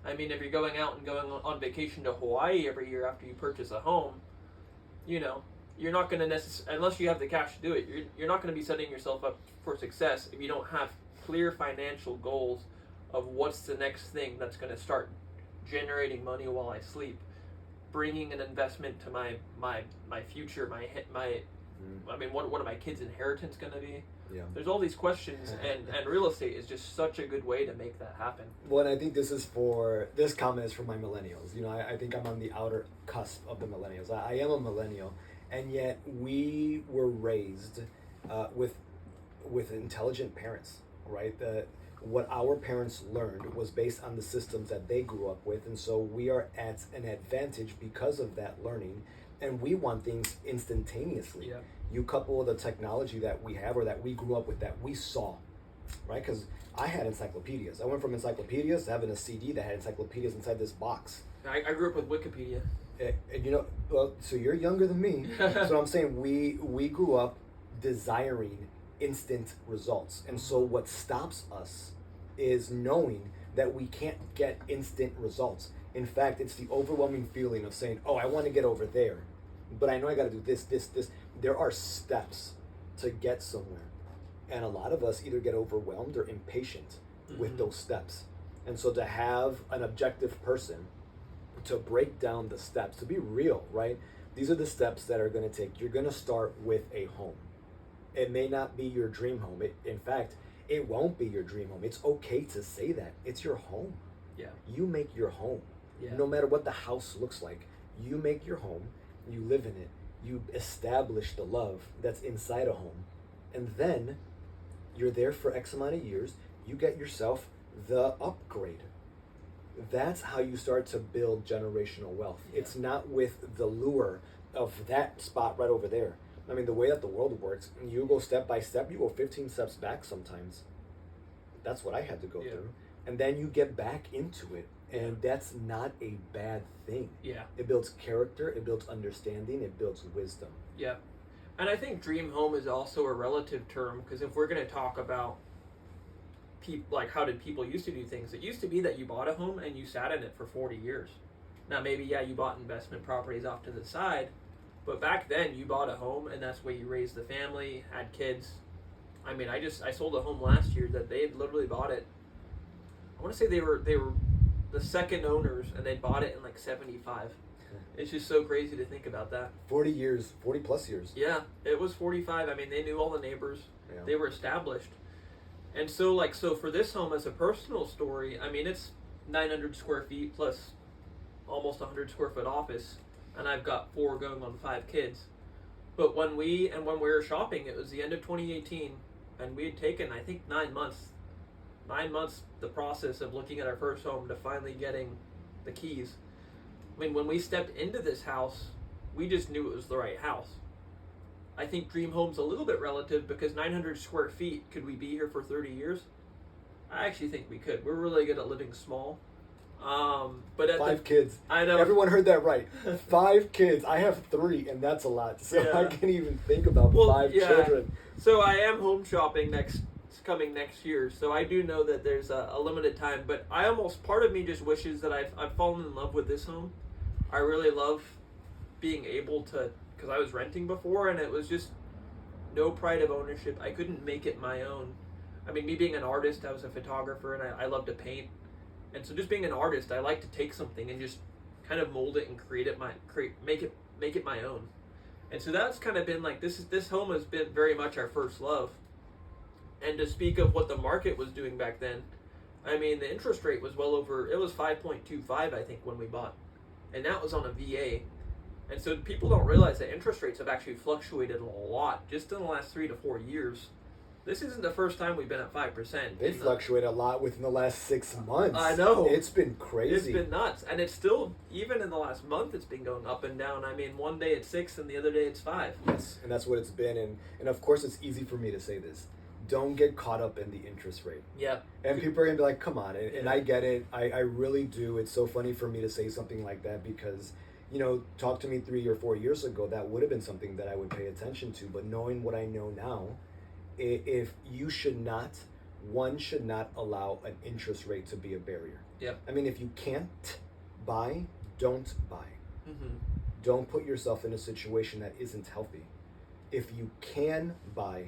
Speaker 2: I mean, if you're going out and going on vacation to Hawaii every year after you purchase a home, you know, you're not going to necessarily, unless you have the cash to do it, you're not going to be setting yourself up for success if you don't have clear financial goals of what's the next thing that's going to start generating money while I sleep, bringing an investment to my future, I mean, what are my kids' inheritance going to be?
Speaker 3: Yeah.
Speaker 2: There's all these questions, and real estate is just such a good way to make that happen.
Speaker 3: Well, and I think this comment is for my millennials. You know, I think I'm on the outer cusp of the millennials. I am a millennial, and yet we were raised with intelligent parents, right? What our parents learned was based on the systems that they grew up with, and so we are at an advantage because of that learning, and we want things instantaneously.
Speaker 2: Yeah.
Speaker 3: You couple the technology that we have or that we grew up with, that we saw, right? Because I had encyclopedias. I went from encyclopedias to having a CD that had encyclopedias inside this box.
Speaker 2: I grew up with Wikipedia.
Speaker 3: And you know, well, so you're younger than me. So I'm saying we grew up desiring instant results. And so what stops us is knowing that we can't get instant results. In fact, it's the overwhelming feeling of saying, oh, I want to get over there, but I know I got to do this. There are steps to get somewhere. And a lot of us either get overwhelmed or impatient with those steps. And so to have an objective person to break down the steps, to be real, right? These are the steps that are going to take. You're going to start with a home. It may not be your dream home. In fact, it won't be your dream home. It's okay to say that. It's your home.
Speaker 2: Yeah.
Speaker 3: You make your home.
Speaker 2: Yeah.
Speaker 3: No matter what the house looks like, you make your home, you live in it, you establish the love that's inside a home, and then you're there for X amount of years, you get yourself the upgrade. That's how you start to build generational wealth.
Speaker 2: Yeah.
Speaker 3: It's not with the lure of that spot right over there. I mean, the way that the world works, you go step by step, you go 15 steps back sometimes. That's what I had to go through. And then you get back into it. And that's not a bad thing.
Speaker 2: Yeah.
Speaker 3: It builds character, it builds understanding, it builds wisdom.
Speaker 2: Yeah. And I think dream home is also a relative term, because if we're going to talk about like how did people used to do things, it used to be that you bought a home and you sat in it for 40 years. Now maybe, yeah, you bought investment properties off to the side, but back then you bought a home and that's where you raised the family, had kids. I mean, I sold a home last year that they had literally bought it. I want to say they were the second owners, and they bought it in like 75. It's just so crazy to think about that.
Speaker 3: 40 years, 40 plus years.
Speaker 2: Yeah, it was 45. I mean, they knew all the neighbors.
Speaker 3: Yeah.
Speaker 2: They were established. And so for this home as a personal story, I mean, it's 900 square feet plus almost 100 square foot office, and I've got 4 going on 5 kids. But when we were shopping, it was the end of 2018, and we had taken, I think, 9 months the process of looking at our first home to finally getting the keys. I mean, when we stepped into this house, we just knew it was the right house. I think dream home's a little bit relative, because 900 square feet, could we be here for 30 years? I actually think we could. We're really good at living small. But at
Speaker 3: 5 kids.
Speaker 2: I know.
Speaker 3: Everyone heard that right. 5 kids. I have 3, and that's a lot. So
Speaker 2: Yeah.
Speaker 3: I can't even think about 5 children.
Speaker 2: So I am home shopping coming next year. So I do know that there's a limited time. But part of me just wishes that I've fallen in love with this home. I really love being able to, because I was renting before, and it was just no pride of ownership. I couldn't make it my own. I mean, me being an artist, I was a photographer, and I love to paint. And so just being an artist, I like to take something and just kind of mold it and make it my own. And so that's kind of been like this home has been very much our first love. And to speak of what the market was doing back then, I mean, the interest rate was it was 5.25 I think when we bought. And that was on a VA. And so people don't realize that interest rates have actually fluctuated a lot just in the last 3 to 4 years. This isn't the first time we've been at 5%.
Speaker 3: They fluctuate a lot within the last 6 months.
Speaker 2: I know.
Speaker 3: It's been crazy.
Speaker 2: It's been nuts. And it's still, even in the last month, it's been going up and down. I mean, one day it's 6 and the other day it's 5.
Speaker 3: Yes, and that's what it's been. And of course, it's easy for me to say this. Don't get caught up in the interest rate.
Speaker 2: Yeah.
Speaker 3: And people are going to be like, come on. And I get it. I really do. It's so funny for me to say something like that because, talk to me 3 or 4 years ago, that would have been something that I would pay attention to. But knowing what I know now, if one should not allow an interest rate to be a barrier.
Speaker 2: Yeah.
Speaker 3: I mean, if you can't buy, don't buy.
Speaker 2: Mm-hmm.
Speaker 3: Don't put yourself in a situation that isn't healthy. If you can buy,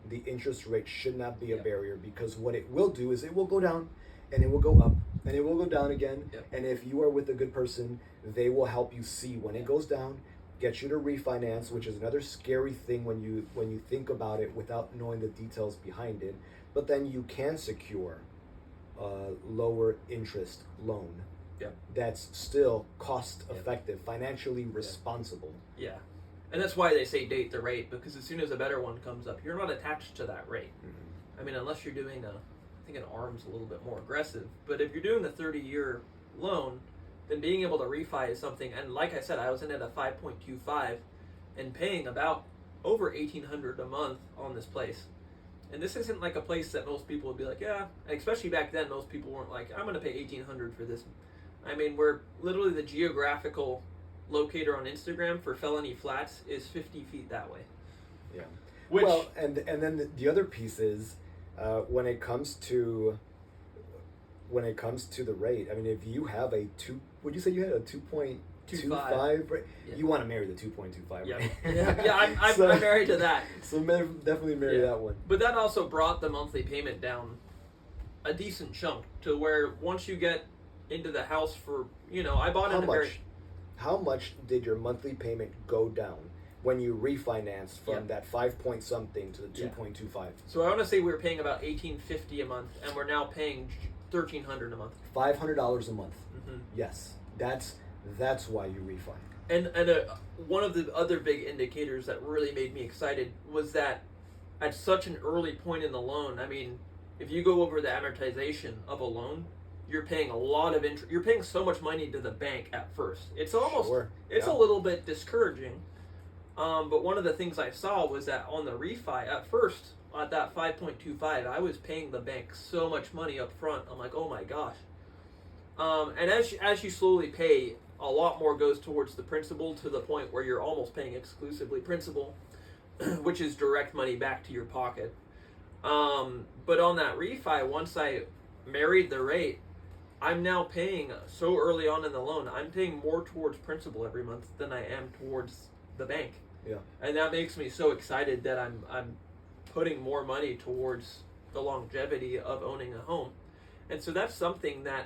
Speaker 3: the interest rate should not be a barrier because what it will do is it will go down and it will go up and it will go down again.
Speaker 2: Yep.
Speaker 3: And if you are with a good person, they will help you see when it goes down, get you to refinance, which is another scary thing when you think about it without knowing the details behind it. But then you can secure a lower interest loan that's still cost effective, financially responsible.
Speaker 2: Yeah. And that's why they say date the rate, because as soon as a better one comes up, you're not attached to that rate. Mm-hmm. I mean, unless you're doing I think an ARM's a little bit more aggressive, but if you're doing a 30-year loan, then being able to refi is something. And like I said, I was in at a 5.25 and paying about over $1,800 a month on this place. And this isn't like a place that most people would be like, yeah, especially back then, most people weren't like, I'm going to pay $1,800 for this. I mean, we're literally the geographical locator on Instagram for Felony Flats is 50 feet that way.
Speaker 3: Yeah.
Speaker 2: Which,
Speaker 3: well, and then the other piece is when it comes to the rate. I mean, if you have would you say you had a 2.25 rate?
Speaker 2: Yeah.
Speaker 3: You want to marry the 2.25, right?
Speaker 2: Yeah, I'm married to that.
Speaker 3: So definitely marry that one.
Speaker 2: But that also brought the monthly payment down a decent chunk to where once you get into the house for, I bought it
Speaker 3: How much did your monthly payment go down when you refinanced from that 5 point something to the 2.25?
Speaker 2: So I want to say we were paying about $1,850 a month, and we're now paying $1,300 a month.
Speaker 3: $500 a month.
Speaker 2: Mm-hmm.
Speaker 3: Yes, that's why you refi.
Speaker 2: And one of the other big indicators that really made me excited was that at such an early point in the loan, I mean, if you go over the amortization of a loan, you're paying a lot of interest. You're paying so much money to the bank at first. It's almost, a little bit discouraging. But one of the things I saw was that on the refi, at first, at that 5.25, I was paying the bank so much money up front. I'm like, oh my gosh. And as you slowly pay, a lot more goes towards the principal to the point where you're almost paying exclusively principal, which is direct money back to your pocket. But on that refi, once I married the rate, I'm now paying so early on in the loan, I'm paying more towards principal every month than I am towards the bank.
Speaker 3: Yeah.
Speaker 2: And that makes me so excited that I'm putting more money towards the longevity of owning a home. And so that's something that,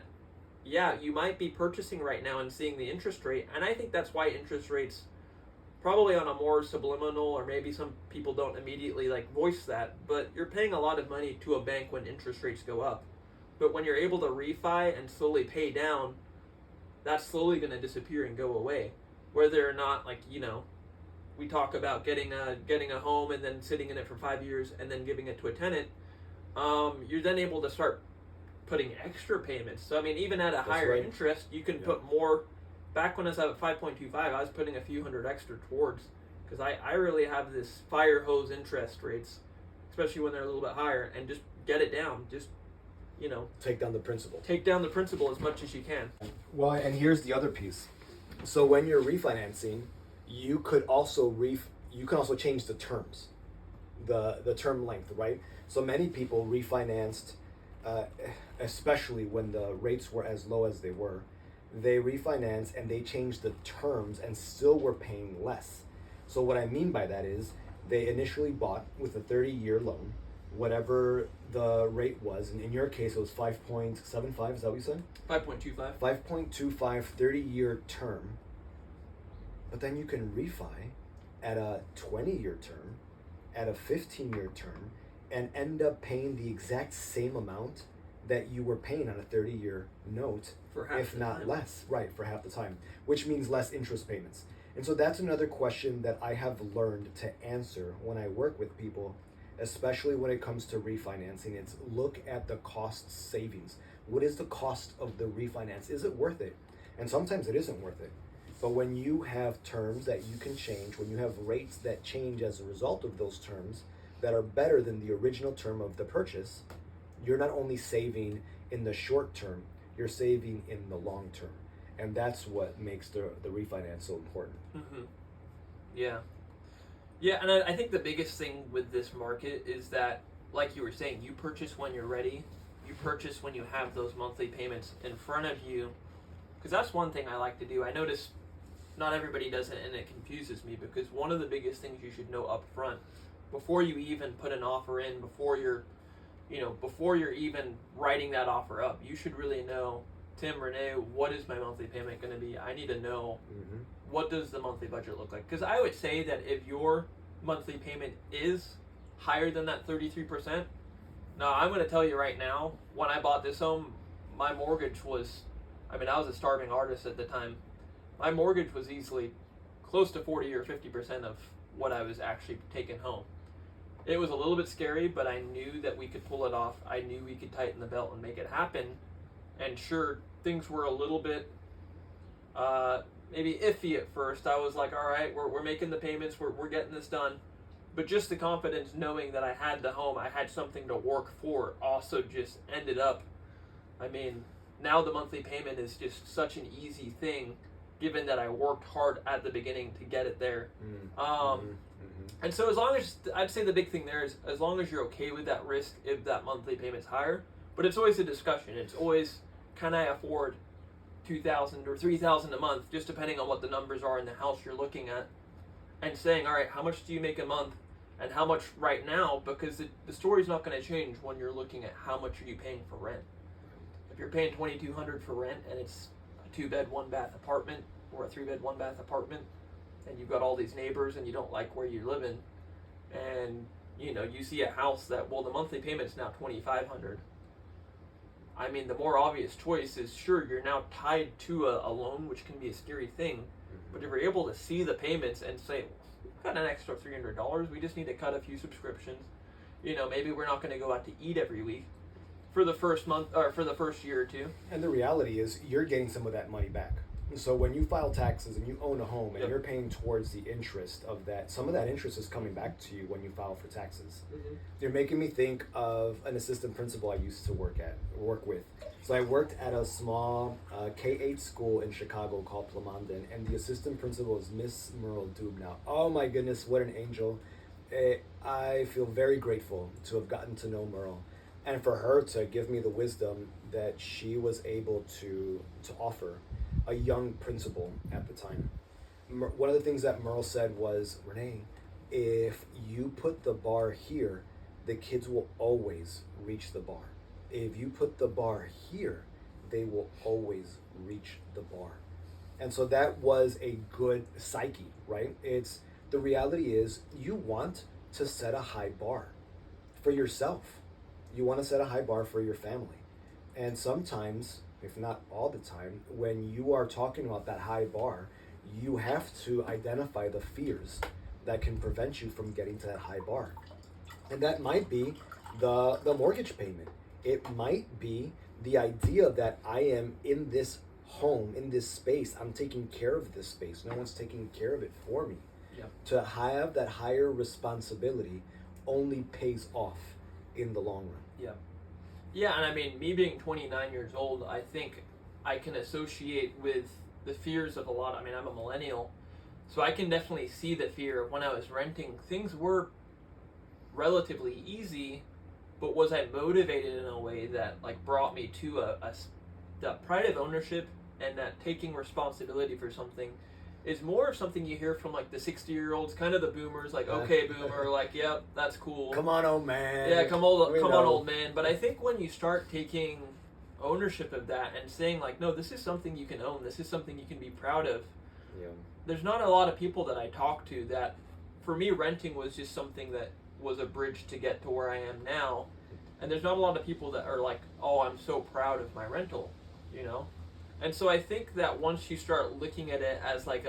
Speaker 2: you might be purchasing right now and seeing the interest rate. And I think that's why interest rates, probably on a more subliminal, or maybe some people don't immediately voice that, but you're paying a lot of money to a bank when interest rates go up. But when you're able to refi and slowly pay down, that's slowly going to disappear and go away. Whether or not, we talk about getting a home and then sitting in it for 5 years and then giving it to a tenant, you're then able to start putting extra payments. So, I mean, even at a higher interest, you can put more. Back when I was at 5.25, I was putting a few hundred extra towards, because I really have this fire hose interest rates, especially when they're a little bit higher, and just get it down. Just
Speaker 3: take down the principal.
Speaker 2: take down the principal as much as you can.
Speaker 3: Well, and here's the other piece. So when you're refinancing, you could also change the terms, the term length, right? So many people refinanced, especially when the rates were as low as they were. They refinanced and they changed the terms and still were paying less. So what I mean by that is they initially bought with a 30-year loan, whatever the rate was, and in your case it was 5.75, is that what you said?
Speaker 2: 5.25.
Speaker 3: 5.25 30-year term, but then you can refi at a 20-year term, at a 15-year term, and end up paying the exact same amount that you were paying on a 30-year note,
Speaker 2: For half
Speaker 3: if
Speaker 2: the
Speaker 3: not
Speaker 2: time.
Speaker 3: less, right, for half the time, which means less interest payments. And so that's another question that I have learned to answer when I work with people, especially when it comes to refinancing. It's look at the cost savings. What is the cost of the refinance? Is it worth it? And sometimes it isn't worth it. But when you have terms that you can change, when you have rates that change as a result of those terms that are better than the original term of the purchase, you're not only saving in the short term, you're saving in the long term. And that's what makes the refinance so important.
Speaker 2: Mm-hmm. Yeah. Yeah, and I think the biggest thing with this market is that, like you were saying, you purchase when you're ready. You purchase when you have those monthly payments in front of you. Because that's one thing I like to do. I notice not everybody does it, and it confuses me, because one of the biggest things you should know up front, before you even put an offer in, before you're even writing that offer up, you should really know, Tim, Renee, what is my monthly payment going to be? I need to know, what does the monthly budget look like? Because I would say that if your monthly payment is higher than that 33%, now I'm going to tell you right now, when I bought this home, my mortgage was, I was a starving artist at the time. My mortgage was easily close to 40 or 50% of what I was actually taking home. It was a little bit scary, but I knew that we could pull it off. I knew we could tighten the belt and make it happen. And sure, things were a little bit maybe iffy at first. I was like, all right, we're making the payments, we're getting this done. But just the confidence knowing that I had the home, I had something to work for, also just ended up, now the monthly payment is just such an easy thing, given that I worked hard at the beginning to get it there. And so as long as, I'd say the big thing there is, as long as you're okay with that risk if that monthly payment's higher, but it's always a discussion. It's always, can I afford $2,000 or $3,000 a month, just depending on what the numbers are in the house you're looking at, and saying, all right, how much do you make a month and how much right now? Because the story's not going to change when you're looking at how much are you paying for rent. If you're paying $2,200 for rent and it's a 2-bed, 1-bath apartment or a 3-bed, 1-bath apartment, and you've got all these neighbors and you don't like where you're living, and you see a house that, well, the monthly payment's now $2,500. The more obvious choice is, sure, you're now tied to a loan, which can be a scary thing, but if you're able to see the payments and say, we've got an extra $300, we just need to cut a few subscriptions, maybe we're not going to go out to eat every week for the first month or for the first year or two.
Speaker 3: And the reality is you're getting some of that money back. So when you file taxes and you own a home and you're paying towards the interest of that, some of that interest is coming back to you when you file for taxes. You're making me think of an assistant principal I used to work with. So I worked at a small K-8 school in Chicago called Plamondon, and the assistant principal is Miss Merle Dube now. Oh my goodness, what an angel. I feel very grateful to have gotten to know Merle, and for her to give me the wisdom that she was able to offer a young principal at the time. One of the things that Merle said was, Renee, if you put the bar here, the kids will always reach the bar. If you put the bar here, they will always reach the bar. And so that was a good psyche, right? The reality is you want to set a high bar for yourself. You want to set a high bar for your family. And sometimes, if not all the time, when you are talking about that high bar, you have to identify the fears that can prevent you from getting to that high bar. And that might be the mortgage payment. It might be the idea that I am in this home, in this space, I'm taking care of this space. No one's taking care of it for me. To have that higher responsibility only pays off in the long run.
Speaker 2: Yeah, and I mean, me being 29 years old, I think I can associate with the fears of a lot. I mean, I'm a millennial, so I can definitely see the fear of when I was renting. Things were relatively easy, but was I motivated in a way that like brought me to that pride of ownership and that taking responsibility for something is more of something you hear from like the 60-year-olds, kind of the boomers, like, okay, boomer, like, yep, that's cool.
Speaker 3: Come on, old man.
Speaker 2: Yeah, come on, old man. But I think when you start taking ownership of that and saying like, no, this is something you can own, this is something you can be proud of.
Speaker 3: Yeah.
Speaker 2: There's not a lot of people that I talk to that, for me, renting was just something that was a bridge to get to where I am now. And there's not a lot of people that are like, oh, I'm so proud of my rental, you know? And so I think that once you start looking at it as like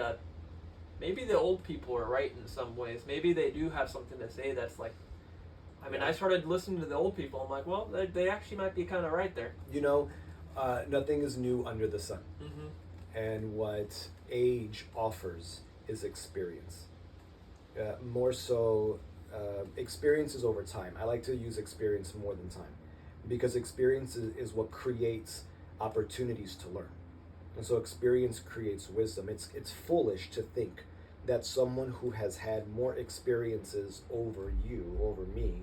Speaker 2: maybe the old people are right in some ways. Maybe they do have something to say that's like, I mean, I started listening to the old people. I'm like, well, they actually might be kind of right there.
Speaker 3: You know, nothing is new under the sun.
Speaker 2: Mm-hmm.
Speaker 3: And what age offers is experience. More so, experiences over time. I like to use experience more than time, because experience is what creates opportunities to learn. And so experience creates wisdom. It's foolish to think that someone who has had more experiences over you, over me,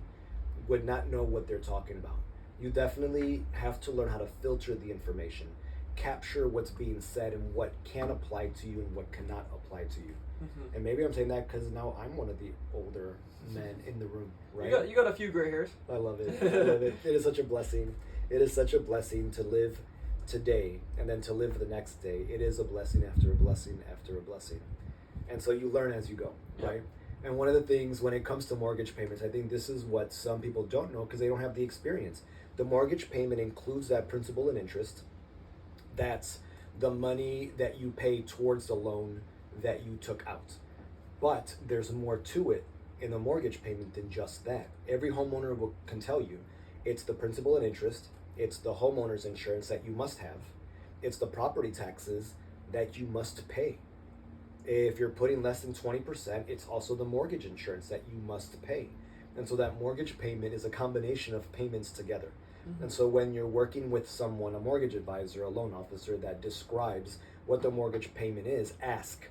Speaker 3: would not know what they're talking about. You definitely have to learn how to filter the information, capture what's being said and what can apply to you and what cannot apply to you.
Speaker 2: Mm-hmm.
Speaker 3: And maybe I'm saying that because now I'm one of the older men in the room, right?
Speaker 2: You got a few gray hairs.
Speaker 3: I love it. I love it. It is such a blessing. It is such a blessing to live today and then to live the next day. It is a blessing after a blessing after a blessing. And so you learn as you go, right? And one of the things when it comes to mortgage payments, I think this is what some people don't know because they don't have the experience. The mortgage payment includes that principal and interest. That's the money that you pay towards the loan that you took out. But there's more to it in the mortgage payment than just that. Every homeowner can tell you it's the principal and interest, it's the homeowner's insurance that you must have, it's the property taxes that you must pay. If you're putting less than 20%, it's also the mortgage insurance that you must pay. And so that mortgage payment is a combination of payments together. Mm-hmm. And so when you're working with someone, a mortgage advisor, a loan officer that describes what the mortgage payment is, ask,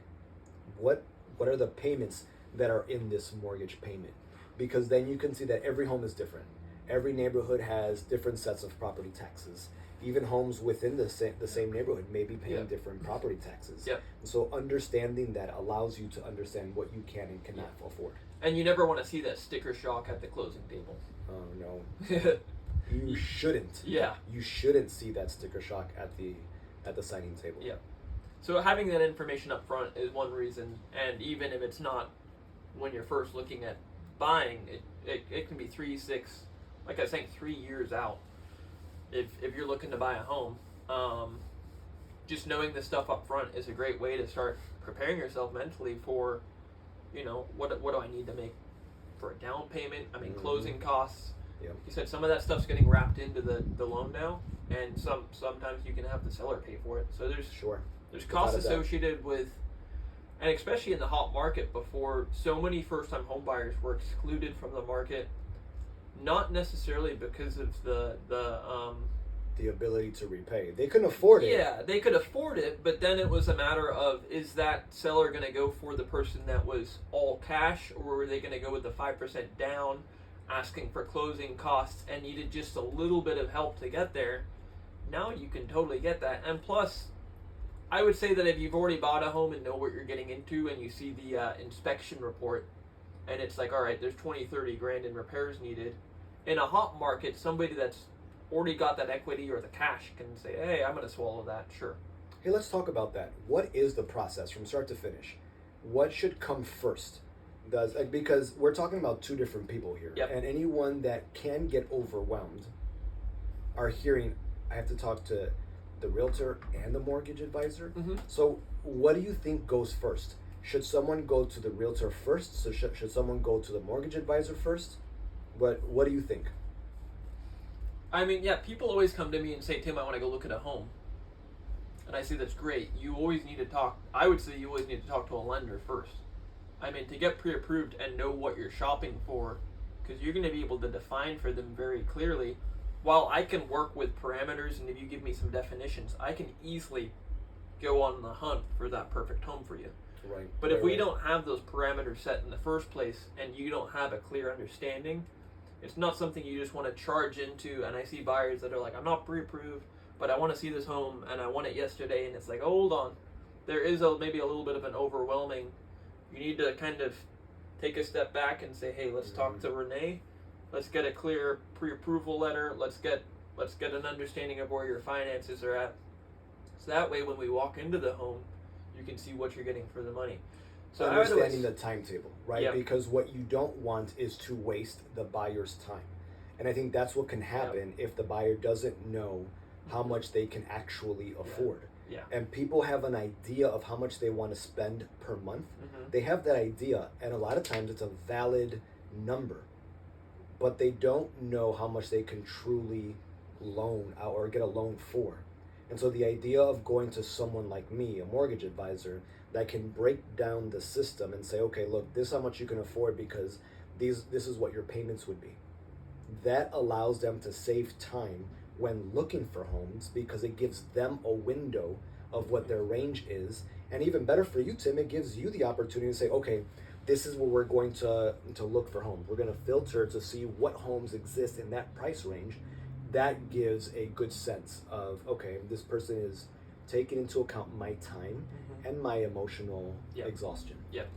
Speaker 3: what are the payments that are in this mortgage payment? Because then you can see that every home is different. Every neighborhood has different sets of property taxes. Even homes within the same neighborhood may be paying different property taxes.
Speaker 2: Yep.
Speaker 3: So understanding that allows you to understand what you can and cannot afford.
Speaker 2: And you never want to see that sticker shock at the closing table.
Speaker 3: Oh no. You shouldn't.
Speaker 2: Yeah.
Speaker 3: You shouldn't see that sticker shock at the signing table.
Speaker 2: Yeah. So having that information up front is one reason, and even if it's not when you're first looking at buying, it can be 3, 6, like I was saying, 3 years out. If you're looking to buy a home, just knowing this stuff up front is a great way to start preparing yourself mentally for, you know, what do I need to make for a down payment? I mean, closing costs.
Speaker 3: Yeah.
Speaker 2: You said some of that stuff's getting wrapped into the loan now, and sometimes you can have the seller pay for it. So there's costs associated with, and especially in the hot market before, so many first-time home buyers were excluded from the market, not necessarily because of the
Speaker 3: ability to repay. They couldn't afford it.
Speaker 2: Yeah, they could afford it, but then it was a matter of, is that seller going to go for the person that was all cash, or were they going to go with the 5% down, asking for closing costs, and needed just a little bit of help to get there? Now you can totally get that. And plus, I would say that if you've already bought a home and know what you're getting into, and you see the inspection report, and it's like, all right, there's 20-30 grand in repairs needed, in a hot market, somebody that's already got that equity or the cash can say, hey, I'm going to swallow that, sure.
Speaker 3: Hey, let's talk about that. What is the process from start to finish? What should come first? Because we're talking about two different people here.
Speaker 2: Yep.
Speaker 3: And anyone that can get overwhelmed are hearing, I have to talk to the realtor and the mortgage advisor.
Speaker 2: Mm-hmm.
Speaker 3: So what do you think goes first? Should someone go to the realtor first? So should someone go to the mortgage advisor first? What do you think?
Speaker 2: I mean, yeah, people always come to me and say, Tim, I want to go look at a home. And I say, that's great. You always need to talk, I would say you always need to talk to a lender first. I mean, to get pre-approved and know what you're shopping for, because you're going to be able to define for them very clearly, while I can work with parameters and if you give me some definitions, I can easily go on the hunt for that perfect home for you.
Speaker 3: Right.
Speaker 2: But
Speaker 3: right,
Speaker 2: if we
Speaker 3: right.
Speaker 2: don't have those parameters set in the first place and you don't have a clear understanding, it's not something you just want to charge into. And I see buyers that are like, I'm not pre-approved, but I want to see this home and I want it yesterday. And it's like, oh, hold on. There is maybe a little bit of an overwhelming. You need to kind of take a step back and say, hey, let's talk to Renee. Let's get a clear pre-approval letter. Let's get an understanding of where your finances are at. So that way, when we walk into the home, you can see what you're getting for the money. So
Speaker 3: understanding the timetable, right?
Speaker 2: Yep.
Speaker 3: Because what you don't want is to waste the buyer's time. And I think that's what can happen if the buyer doesn't know how much they can actually afford.
Speaker 2: Yeah.
Speaker 3: And people have an idea of how much they want to spend per month.
Speaker 2: Mm-hmm.
Speaker 3: They have that idea, and a lot of times it's a valid number, but they don't know how much they can truly loan out or get a loan for. And so the idea of going to someone like me, a mortgage advisor, that can break down the system and say, okay, look, this is how much you can afford because this is what your payments would be. That allows them to save time when looking for homes because it gives them a window of what their range is. And even better for you, Tim, it gives you the opportunity to say, okay, this is where we're going to look for homes. We're going to filter to see what homes exist in that price range. That gives a good sense of, okay, this person is taking into account my time and my emotional exhaustion.
Speaker 2: Yep.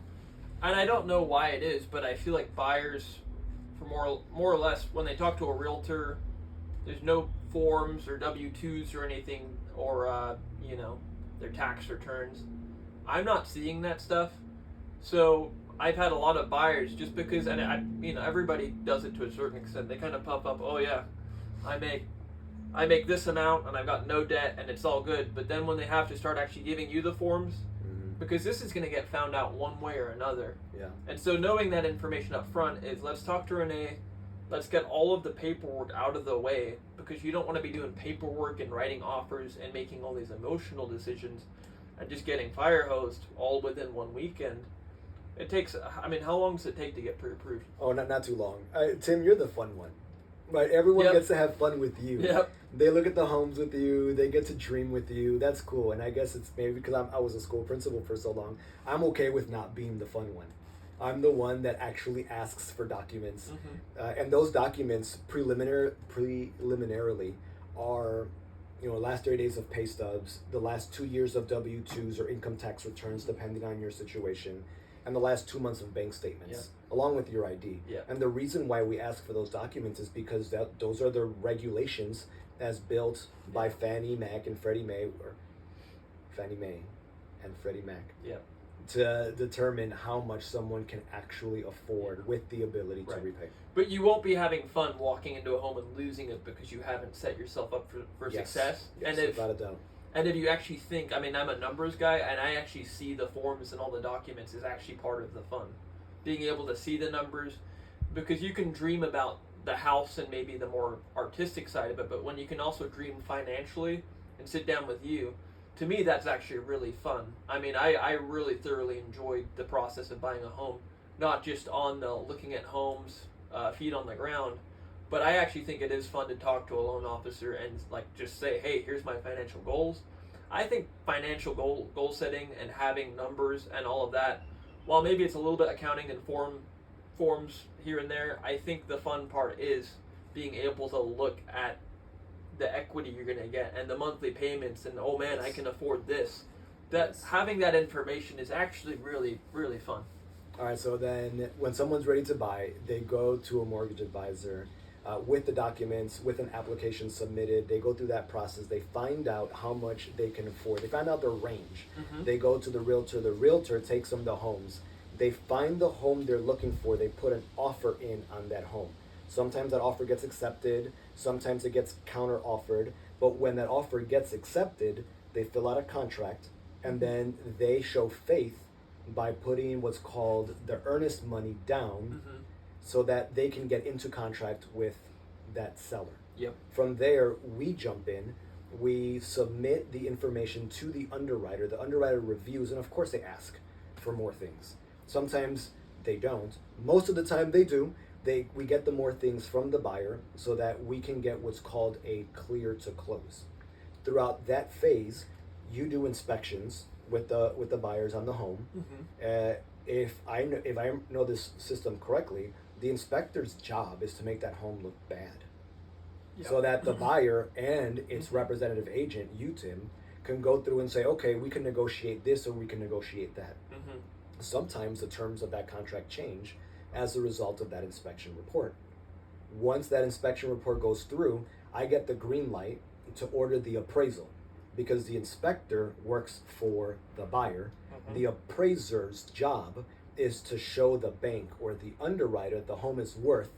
Speaker 2: And I don't know why it is, but I feel like buyers, for more or less, when they talk to a realtor, there's no forms or W-2s or anything, or their tax returns. I'm not seeing that stuff, so I've had a lot of buyers just because, and everybody does it to a certain extent. They kind of puff up, oh yeah, I make this amount and I've got no debt and it's all good. But then when they have to start actually giving you the forms, because this is going to get found out one way or another.
Speaker 3: Yeah.
Speaker 2: And so knowing that information up front is, let's talk to Renee, let's get all of the paperwork out of the way, because you don't want to be doing paperwork and writing offers and making all these emotional decisions and just getting fire hosed all within one weekend. It takes, how long does it take to get pre-approved?
Speaker 3: Oh, not too long. Tim, you're the fun one. Right, everyone gets to have fun with you.
Speaker 2: Yep.
Speaker 3: They look at the homes with you. They get to dream with you. That's cool. And I guess it's maybe because I was a school principal for so long. I'm okay with not being the fun one. I'm the one that actually asks for documents, and those documents preliminarily are, last 30 days of pay stubs, the last 2 years of W-2s or income tax returns, depending on your situation, and the last 2 months of bank statements, along with your ID.
Speaker 2: Yeah.
Speaker 3: And the reason why we ask for those documents is because those are the regulations as built by Fannie Mac and Freddie Mae, or Fannie Mae and Freddie Mac.
Speaker 2: Yeah.
Speaker 3: To determine how much someone can actually afford with the ability to repay.
Speaker 2: But you won't be having fun walking into a home and losing it because you haven't set yourself up for success.
Speaker 3: Yes,
Speaker 2: and
Speaker 3: without a doubt.
Speaker 2: And if you actually think, I'm a numbers guy, and I actually see the forms and all the documents is actually part of the fun. Being able to see the numbers, because you can dream about the house and maybe the more artistic side of it, but when you can also dream financially and sit down with you, to me that's actually really fun. I really thoroughly enjoyed the process of buying a home, not just on the looking at homes, feet on the ground, but I actually think it is fun to talk to a loan officer and just say, hey, here's my financial goals. I think financial goal setting and having numbers and all of that, while maybe it's a little bit accounting and forms here and there, I think the fun part is being able to look at the equity you're going to get and the monthly payments and, oh man, I can afford this. Having that information is actually really, really fun.
Speaker 3: All right, so then when someone's ready to buy, they go to a mortgage advisor with the documents, with an application submitted. They go through that process. They find out how much they can afford. They find out their range. They go to the realtor. The realtor takes them to homes. They find the home they're looking for. They put an offer in on that home. Sometimes that offer gets accepted. Sometimes it gets counter-offered. But when that offer gets accepted, they fill out a contract, and then they show faith by putting what's called the earnest money down, so that they can get into contract with that seller.
Speaker 2: Yep.
Speaker 3: From there, we jump in, we submit the information to the underwriter. The underwriter reviews, and of course they ask for more things. Sometimes they don't. Most of the time they do, we get the more things from the buyer so that we can get what's called a clear to close. Throughout that phase, you do inspections with the buyers on the home. If I know this system correctly, the inspector's job is to make that home look bad, so that the buyer and its representative agent, you Tim, can go through and say, okay, we can negotiate this or we can negotiate that. Sometimes the terms of that contract change as a result of that inspection report. Once that inspection report goes through, I get the green light to order the appraisal, because the inspector works for the buyer. The appraiser's job is to show the bank or the underwriter the home is worth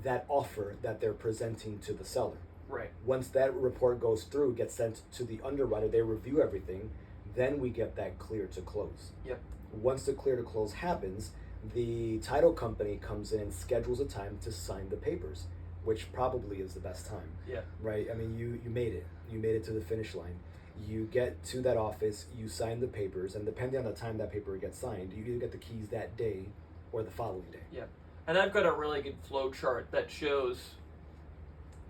Speaker 3: that offer that they're presenting to the seller.
Speaker 2: Right.
Speaker 3: Once that report goes through, gets sent to the underwriter, they review everything, then we get that clear to close.
Speaker 2: Yep.
Speaker 3: Once the clear to close happens, the title company comes in and schedules a time to sign the papers, which probably is the best time.
Speaker 2: Yeah.
Speaker 3: Right? I mean, you made it. You made it to the finish line. You get to that office, you sign the papers, and depending on the time that paper gets signed, you either get the keys that day or the following day.
Speaker 2: Yeah. And I've got a really good flow chart that shows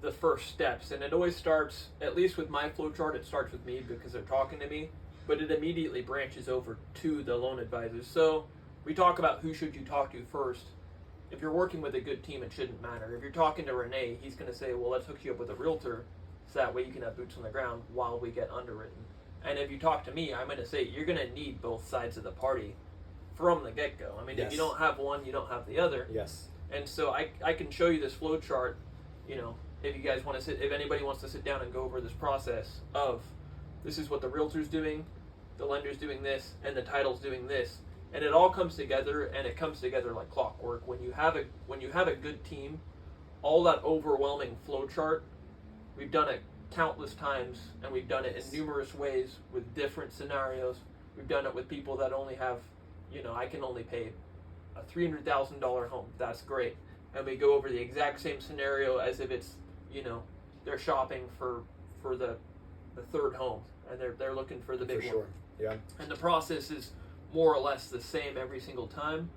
Speaker 2: the first steps, and it always starts, at least with my flow chart, it starts with me because they're talking to me, but it immediately branches over to the loan advisors. So we talk about who should you talk to first. If you're working with a good team, it shouldn't matter. If you're talking to Renee, he's going to say, well, let's hook you up with a realtor so that way you can have boots on the ground while we get underwritten. And if you talk to me, I'm going to say you're going to need both sides of the party from the get-go. I mean,
Speaker 3: Yes.
Speaker 2: if you don't have one, you don't have the other.
Speaker 3: Yes.
Speaker 2: And so I can show you this flow chart, you know, if you guys want to if anybody wants to sit down and go over this process of this is what the realtor's doing, the lender's doing this, and the title's doing this. And it all comes together, and it comes together like clockwork. When you have a good team, all that overwhelming flow chart, we've done it countless times, and we've done it in numerous ways with different scenarios. We've done it with people that only have, you know, I can only pay a $300,000 home. That's great. And we go over the exact same scenario as if it's, you know, they're shopping for the third home, and they're looking for the big
Speaker 3: For sure.
Speaker 2: one.
Speaker 3: Yeah.
Speaker 2: And the process is more or less the same every single time,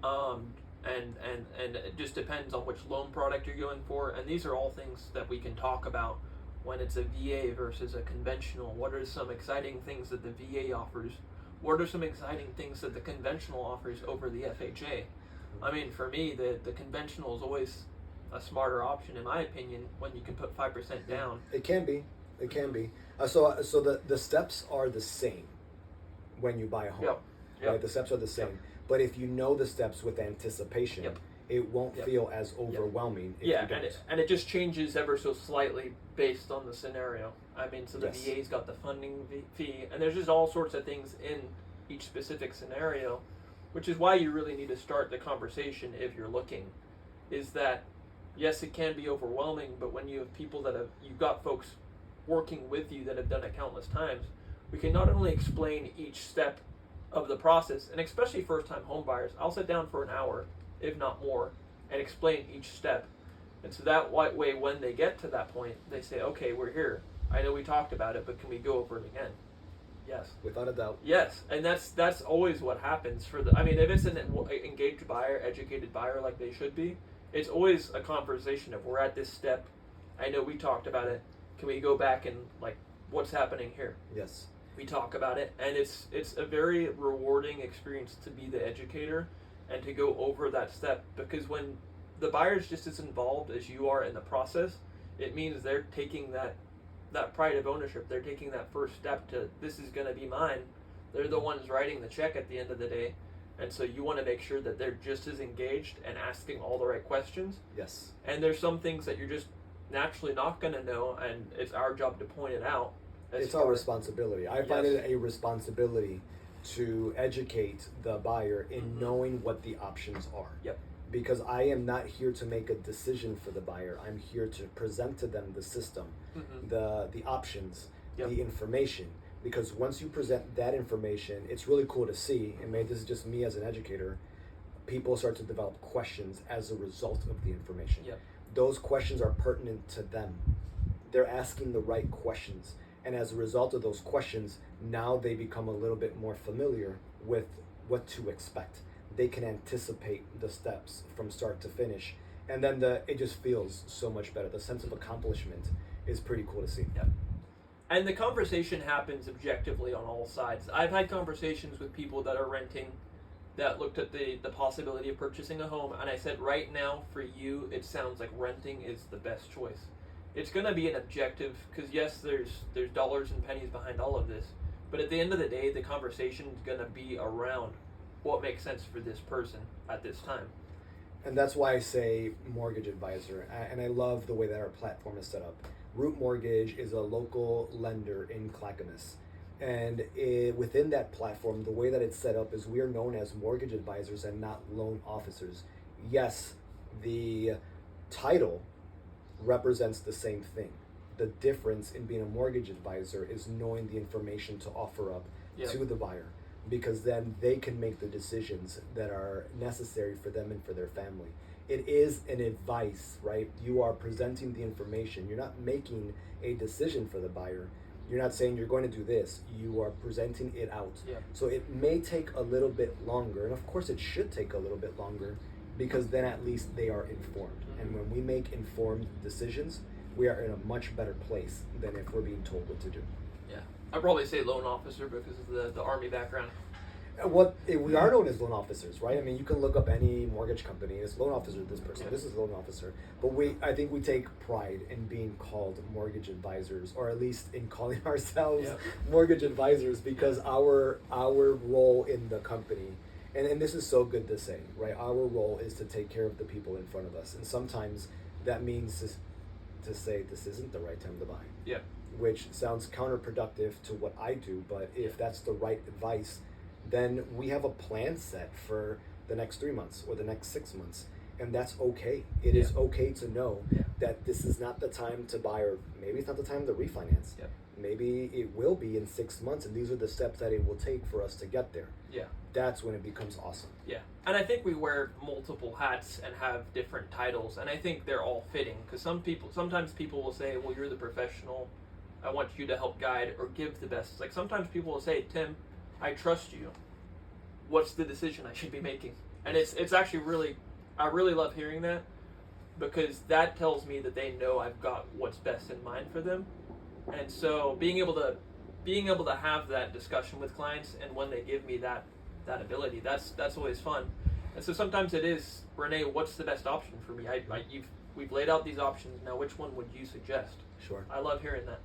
Speaker 2: and it just depends on which loan product you're going for. And these are all things that we can talk about when it's a VA versus a conventional. What are some exciting things that the VA offers? What are some exciting things that the conventional offers over the FHA? I mean, for me, the conventional is always a smarter option, in my opinion, when you can put 5% down.
Speaker 3: It can be. It can be. So the steps are the same when you buy a home.
Speaker 2: Yep.
Speaker 3: Right? The steps are the same.
Speaker 2: Yep.
Speaker 3: But if you know the steps with anticipation,
Speaker 2: Yep.
Speaker 3: it won't
Speaker 2: Yep.
Speaker 3: feel as overwhelming if you don't.
Speaker 2: and it just changes ever so slightly based on the scenario. I mean, so the
Speaker 3: Yes.
Speaker 2: VA's got the funding fee, and there's just all sorts of things in each specific scenario, which is why you really need to start the conversation if you're looking. Is that, yes, it can be overwhelming, but when you have people you've got folks working with you that have done it countless times, we can not only explain each step of the process, and especially first-time home buyers, I'll sit down for an hour, if not more, and explain each step. And so that way, when they get to that point, they say, okay, we're here. I know we talked about it, but can we go over it again? Yes.
Speaker 3: Without a doubt.
Speaker 2: Yes, and that's always what happens for the. I mean, if it's an engaged buyer, educated buyer like they should be, it's always a conversation of we're at this step. I know we talked about it. Can we go back and like what's happening here?
Speaker 3: Yes.
Speaker 2: We talk about it, and it's a very rewarding experience to be the educator and to go over that step, because when the buyer's just as involved as you are in the process, it means they're taking that pride of ownership. They're taking that first step to, this is going to be mine. They're the ones writing the check at the end of the day, and so you want to make sure that they're just as engaged and asking all the right questions.
Speaker 3: Yes.
Speaker 2: And there's some things that you're just naturally not going to know, and it's our job to point it out.
Speaker 3: It's our responsibility. I find
Speaker 2: Yes.
Speaker 3: it a responsibility to educate the buyer in
Speaker 2: Mhm.
Speaker 3: knowing what the options are.
Speaker 2: Yep.
Speaker 3: Because I am not here to make a decision for the buyer. I'm here to present to them the system,
Speaker 2: Mhm.
Speaker 3: the options,
Speaker 2: Yep.
Speaker 3: the information. Because once you present that information, it's really cool to see, and maybe this is just me as an educator, people start to develop questions as a result of the information.
Speaker 2: Yep.
Speaker 3: Those questions are pertinent to them. They're asking the right questions. And as a result of those questions, now they become a little bit more familiar with what to expect. They can anticipate the steps from start to finish, And then it just feels so much better. The sense of accomplishment is pretty cool to see.
Speaker 2: Yeah. And the conversation happens objectively on all sides. I've had conversations with people that are renting that looked at the possibility of purchasing a home, and I said, right now, for you, it sounds like renting is the best choice. It's going to be an objective, because yes, there's dollars and pennies behind all of this, but at the end of the day, the conversation is going to be around what makes sense for this person at this time.
Speaker 3: And that's why I say mortgage advisor, and I love the way that our platform is set up. Root Mortgage is a local lender in Clackamas. And within that platform, the way that it's set up is we are known as mortgage advisors and not loan officers. Yes, the title represents the same thing. The difference in being a mortgage advisor is knowing the information to offer up to the buyer, because then they can make the decisions that are necessary for them and for their family. It is an advice, right? You are presenting the information. You're not making a decision for the buyer. You're not saying you're going to do this. You are presenting it out.
Speaker 2: Yeah.
Speaker 3: So it may take a little bit longer, and of course it should take a little bit longer, because then at least they are informed.
Speaker 2: Mm-hmm.
Speaker 3: And when we make informed decisions, we are in a much better place than if we're being told what to do.
Speaker 2: Yeah. I'd probably say loan officer because of the Army background.
Speaker 3: We are known as loan officers, right? I mean, you can look up any mortgage company. It's loan officer, this person, this is loan officer. But I think we take pride in being called mortgage advisors, or at least in calling ourselves mortgage advisors, because our role in the company, and this is so good to say, right? Our role is to take care of the people in front of us. And sometimes that means to say this isn't the right time to buy.
Speaker 2: Yeah.
Speaker 3: Which sounds counterproductive to what I do, but if that's the right advice, then we have a plan set for the next 3 months or the next 6 months. And that's okay. It is okay to know that this is not the time to buy, or maybe it's not the time to refinance.
Speaker 2: Yep.
Speaker 3: Maybe it will be in 6 months, and these are the steps that it will take for us to get there.
Speaker 2: Yeah.
Speaker 3: That's when it becomes awesome.
Speaker 2: Yeah. And I think we wear multiple hats and have different titles, and I think they're all fitting, because sometimes people will say, well, you're the professional, I want you to help guide or give the best. Like sometimes people will say, Tim, I trust you. What's the decision I should be making? And it's actually I really love hearing that, because that tells me that they know I've got what's best in mind for them. And so being able to have that discussion with clients, and when they give me that ability, that's always fun. And so sometimes it is, Renee, what's the best option for me? We've laid out these options. Now, which one would you suggest?
Speaker 3: Sure.
Speaker 2: I love hearing that.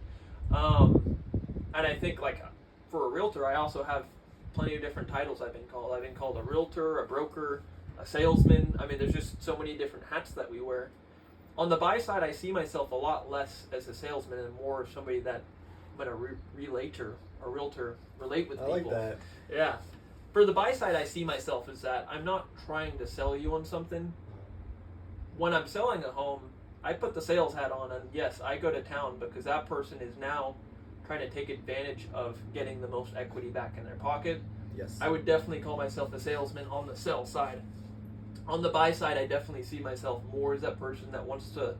Speaker 2: And I think, like, for a realtor, I also have plenty of different titles I've been called. I've been called a realtor, a broker, a salesman. I mean, there's just so many different hats that we wear. On the buy side, I see myself a lot less as a salesman and more somebody that I'm a realtor, relate with people.
Speaker 3: I like that.
Speaker 2: Yeah. For the buy side, I see myself as that I'm not trying to sell you on something. When I'm selling a home, I put the sales hat on, and yes, I go to town, because that person is now trying to take advantage of getting the most equity back in their pocket.
Speaker 3: Yes.
Speaker 2: I would definitely call myself a salesman on the sell side. On the buy side, I definitely see myself more as that person that wants to.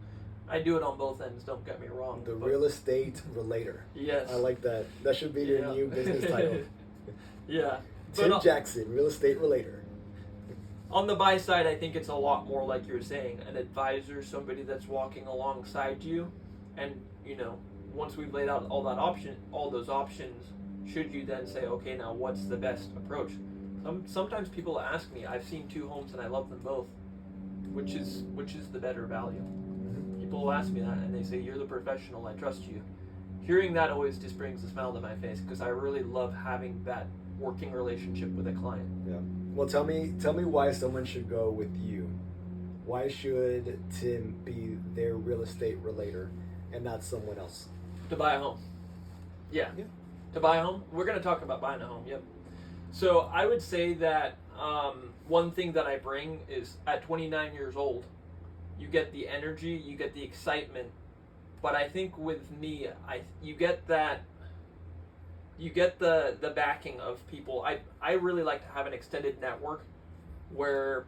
Speaker 2: I do it on both ends, don't get me wrong.
Speaker 3: The real estate relator.
Speaker 2: Yes.
Speaker 3: I like that. That should be your new business title.
Speaker 2: Yeah.
Speaker 3: Tim Jackson, real estate relator.
Speaker 2: On the buy side, I think it's a lot more like you're saying, an advisor, somebody that's walking alongside you, and once we've laid out all those options, should you then say, okay, now what's the best approach? Sometimes people ask me, I've seen 2 homes and I love them both, which is the better value? People will ask me that, and they say, you're the professional, I trust you. Hearing that always just brings a smile to my face, because I really love having that working relationship with a client.
Speaker 3: Yeah. Well, tell me why someone should go with you. Why should Tim be their real estate relator and not someone else?
Speaker 2: To buy a home. Yeah. To buy a home. We're going to talk about buying a home. Yep. So I would say that one thing that I bring is, at 29 years old, you get the energy, you get the excitement, but I think with me, you get the backing of people. I really like to have an extended network where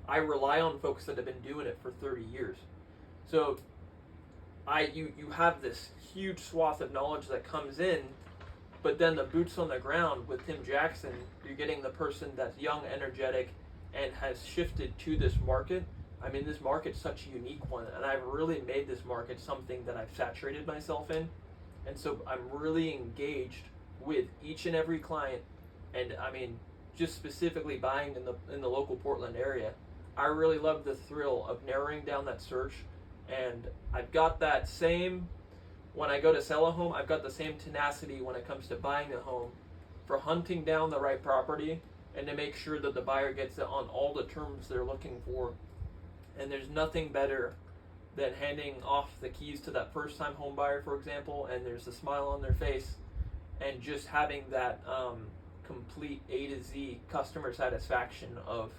Speaker 2: I rely on folks that have been doing it for 30 years. So you have this huge swath of knowledge that comes in, but then the boots on the ground with Tim Jackson, you're getting the person that's young, energetic, and has shifted to this market I mean, this market's such a unique one, and I've really made this market something that I've saturated myself in. And so I'm really engaged with each and every client. And I mean, just specifically buying in the local Portland area, I really love the thrill of narrowing down that search. And I've got that same, when I go to sell a home, I've got the same tenacity when it comes to buying a home for hunting down the right property and to make sure that the buyer gets it on all the terms they're looking for. And there's nothing better than handing off the keys to that first time home buyer, for example, and there's a smile on their face, and just having that complete A to Z customer satisfaction of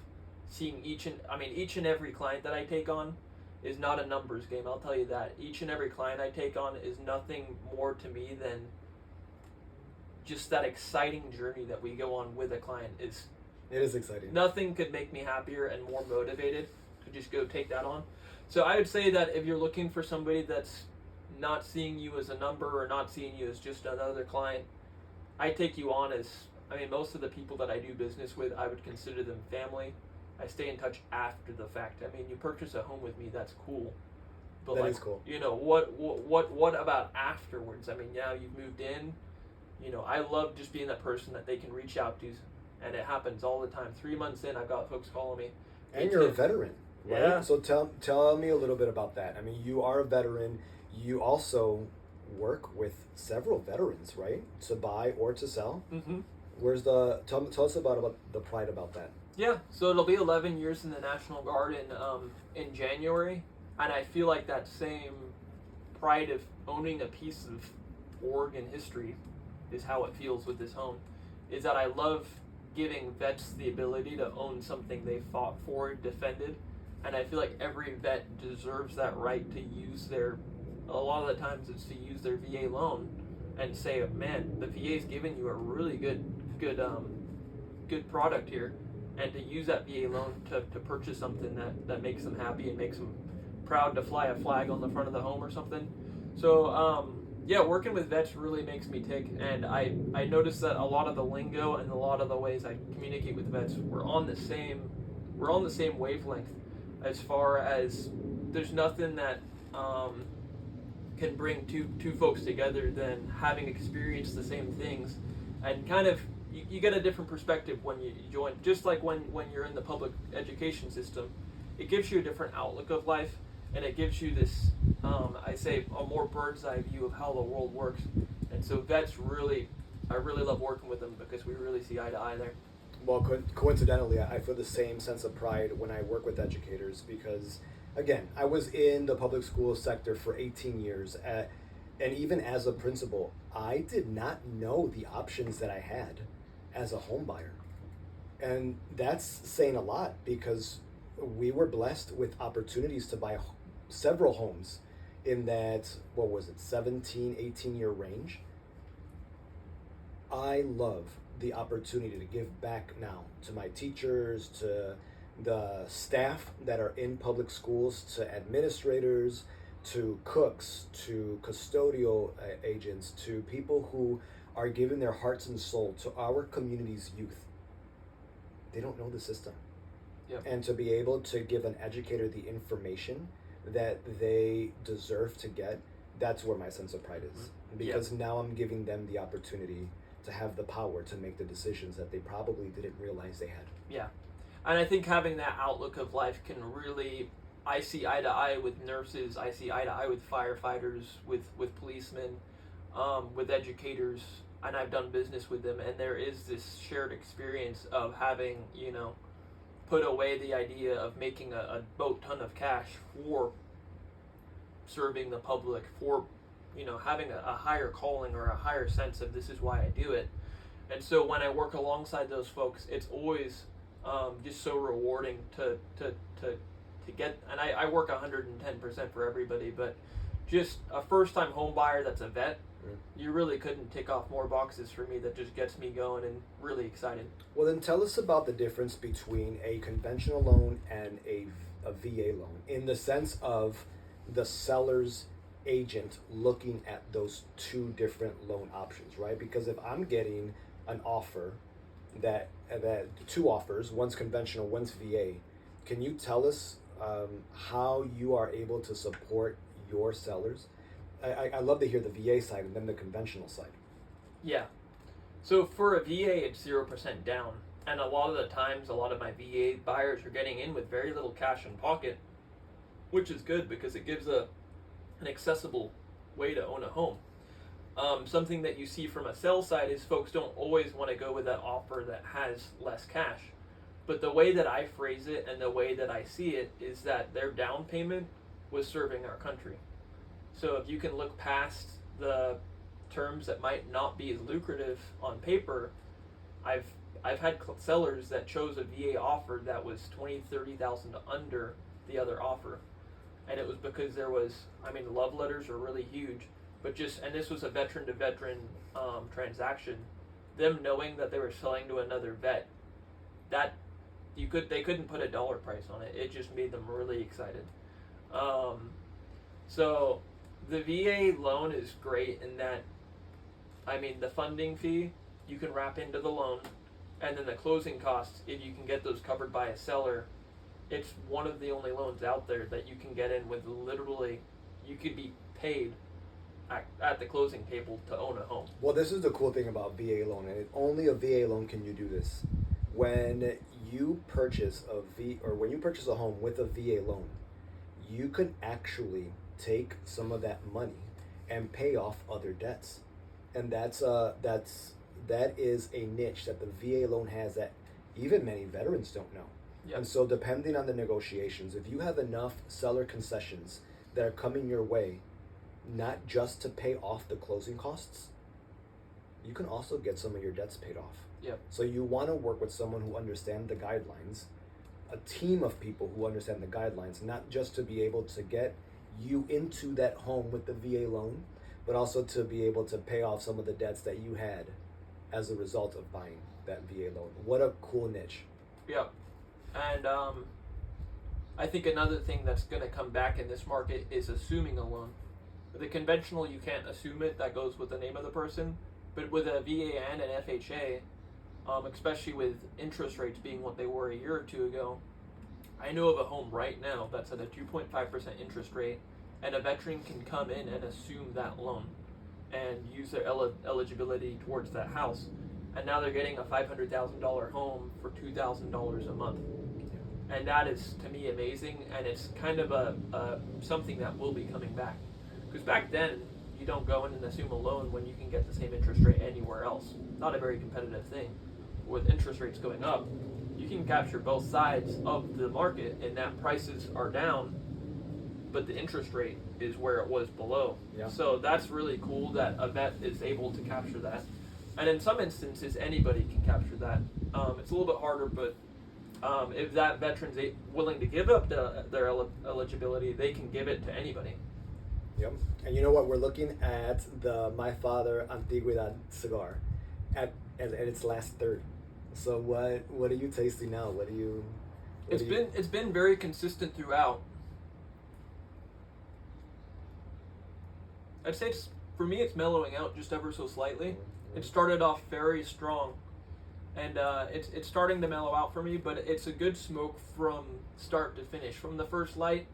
Speaker 2: seeing each and every client that I take on is not a numbers game, I'll tell you that. Each and every client I take on is nothing more to me than just that exciting journey that we go on with a client.
Speaker 3: It is exciting.
Speaker 2: Nothing could make me happier and more motivated to just go take that on. So I would say that if you're looking for somebody that's not seeing you as a number or not seeing you as just another client, I take you on as, I mean, most of the people that I do business with, I would consider them family. I stay in touch after the fact. I mean, you purchase a home with me, that's cool. But
Speaker 3: that is cool.
Speaker 2: You know, what about afterwards? I mean, yeah, you've moved in. You know, I love just being that person that they can reach out to, and it happens all the time. 3 months in, I've got folks calling me.
Speaker 3: And you're a veteran, right?
Speaker 2: Yeah.
Speaker 3: So tell me a little bit about that. I mean, you are a veteran. You also work with several veterans, right? To buy or to sell.
Speaker 2: Mm-hmm.
Speaker 3: Tell us about the pride about that.
Speaker 2: Yeah, so it'll be 11 years in the National Guard in January, and I feel like that same pride of owning a piece of Oregon history is how it feels with this home, is that I love giving vets the ability to own something they fought for, defended, and I feel like every vet deserves that right to use a lot of the times it's to use their VA loan and say, man, the VA's giving you a really good product here, and to use that VA loan to purchase something that makes them happy and makes them proud to fly a flag on the front of the home or something. So yeah, working with vets really makes me tick, and I noticed that a lot of the lingo and a lot of the ways I communicate with vets, we're on the same wavelength, as far as there's nothing that can bring two folks together than having experienced the same things, and kind of you get a different perspective when you join. Just like when you're in the public education system, it gives you a different outlook of life, and it gives you this I say a more bird's eye view of how the world works. And so vets I really love working with them because we really see eye to eye there.
Speaker 3: Well, coincidentally, I feel the same sense of pride when I work with educators because, again, I was in the public school sector for 18 years. And even as a principal, I did not know the options that I had as a home buyer. And that's saying a lot because we were blessed with opportunities to buy several homes in that, 17, 18-year range. I love the opportunity to give back now to my teachers, to the staff that are in public schools, to administrators, to cooks, to custodial agents, to people who are giving their hearts and soul to our community's youth. They don't know the system.
Speaker 2: Yep.
Speaker 3: And to be able to give an educator the information that they deserve to get, that's where my sense of pride is. Because now I'm giving them the opportunity to have the power to make the decisions that they probably didn't realize they had.
Speaker 2: Yeah. And I think having that outlook of life can really, I see eye to eye with nurses, I see eye to eye with firefighters, with policemen, with educators, and I've done business with them, and there is this shared experience of having, put away the idea of making a boat ton of cash for serving the public, for having a higher calling or a higher sense of this is why I do it. And so when I work alongside those folks, it's always just so rewarding to get, and I work 110% for everybody, but just a first time home buyer that's a vet, you really couldn't tick off more boxes for me. That just gets me going and really excited.
Speaker 3: Well, then tell us about the difference between a conventional loan and a VA loan in the sense of the seller's agent looking at those two different loan options, right? Because if I'm getting an offer that two offers, one's conventional, one's VA, can you tell us how you are able to support your sellers. I love to hear the VA side and then the conventional side.
Speaker 2: Yeah. So for a VA, it's 0% down. And a lot of the times, a lot of my VA buyers are getting in with very little cash in pocket, which is good because it gives an accessible way to own a home. Something that you see from a sell side is folks don't always want to go with that offer that has less cash. But the way that I phrase it and the way that I see it is that their down payment was serving our country. So if you can look past the terms that might not be as lucrative on paper, I've had sellers that chose a VA offer that was $20,000-$30,000 under the other offer, and it was because there was, I mean, the love letters are really huge, but and this was a veteran to veteran transaction. Them knowing that they were selling to another vet, that they couldn't put a dollar price on it. It just made them really excited. So the VA loan is great in that, I mean, the funding fee you can wrap into the loan, and then the closing costs, if you can get those covered by a seller, it's one of the only loans out there that you can get in with literally, you could be paid at the closing table to own a home.
Speaker 3: Well, this is the cool thing about VA loan, and only a VA loan can you do this. When you purchase when you purchase a home with a VA loan, you can actually take some of that money and pay off other debts, and that is a niche that the VA loan has that even many veterans don't know.
Speaker 2: Yep.
Speaker 3: And so, depending on the negotiations, if you have enough seller concessions that are coming your way, not just to pay off the closing costs, you can also get some of your debts paid off.
Speaker 2: Yep.
Speaker 3: So you want to work with someone who understands the guidelines, a team of people who understand the guidelines, not just to be able to get you into that home with the VA loan, but also to be able to pay off some of the debts that you had as a result of buying that VA loan. What a cool niche.
Speaker 2: Yep. And I think another thing that's going to come back in this market is assuming a loan. The conventional, you can't assume it. That goes with the name of the person. But with a VA and an FHA, especially with interest rates being what they were a year or two ago, I know of a home right now that's at a 2.5% interest rate, and a veteran can come in and assume that loan and use their eligibility towards that house. And now they're getting a $500,000 home for $2,000 a month. And that is, to me, amazing, and it's kind of a something that will be coming back. Because back then, you don't go in and assume a loan when you can get the same interest rate anywhere else. Not a very competitive thing. With interest rates going up, you can capture both sides of the market, and that prices are down, but the interest rate is where it was below.
Speaker 3: Yeah.
Speaker 2: So that's really cool that a vet is able to capture that. And in some instances, anybody can capture that. It's a little bit harder, but if that veteran's willing to give up their eligibility, they can give it to anybody.
Speaker 3: Yep. And you know what? We're looking at the My Father Antigüedad cigar at its last third. So what are you tasting now?
Speaker 2: It's been very consistent throughout. I'd say for me it's mellowing out just ever so slightly. It started off very strong, and it's starting to mellow out for me, but it's a good smoke from start to finish. From the first light,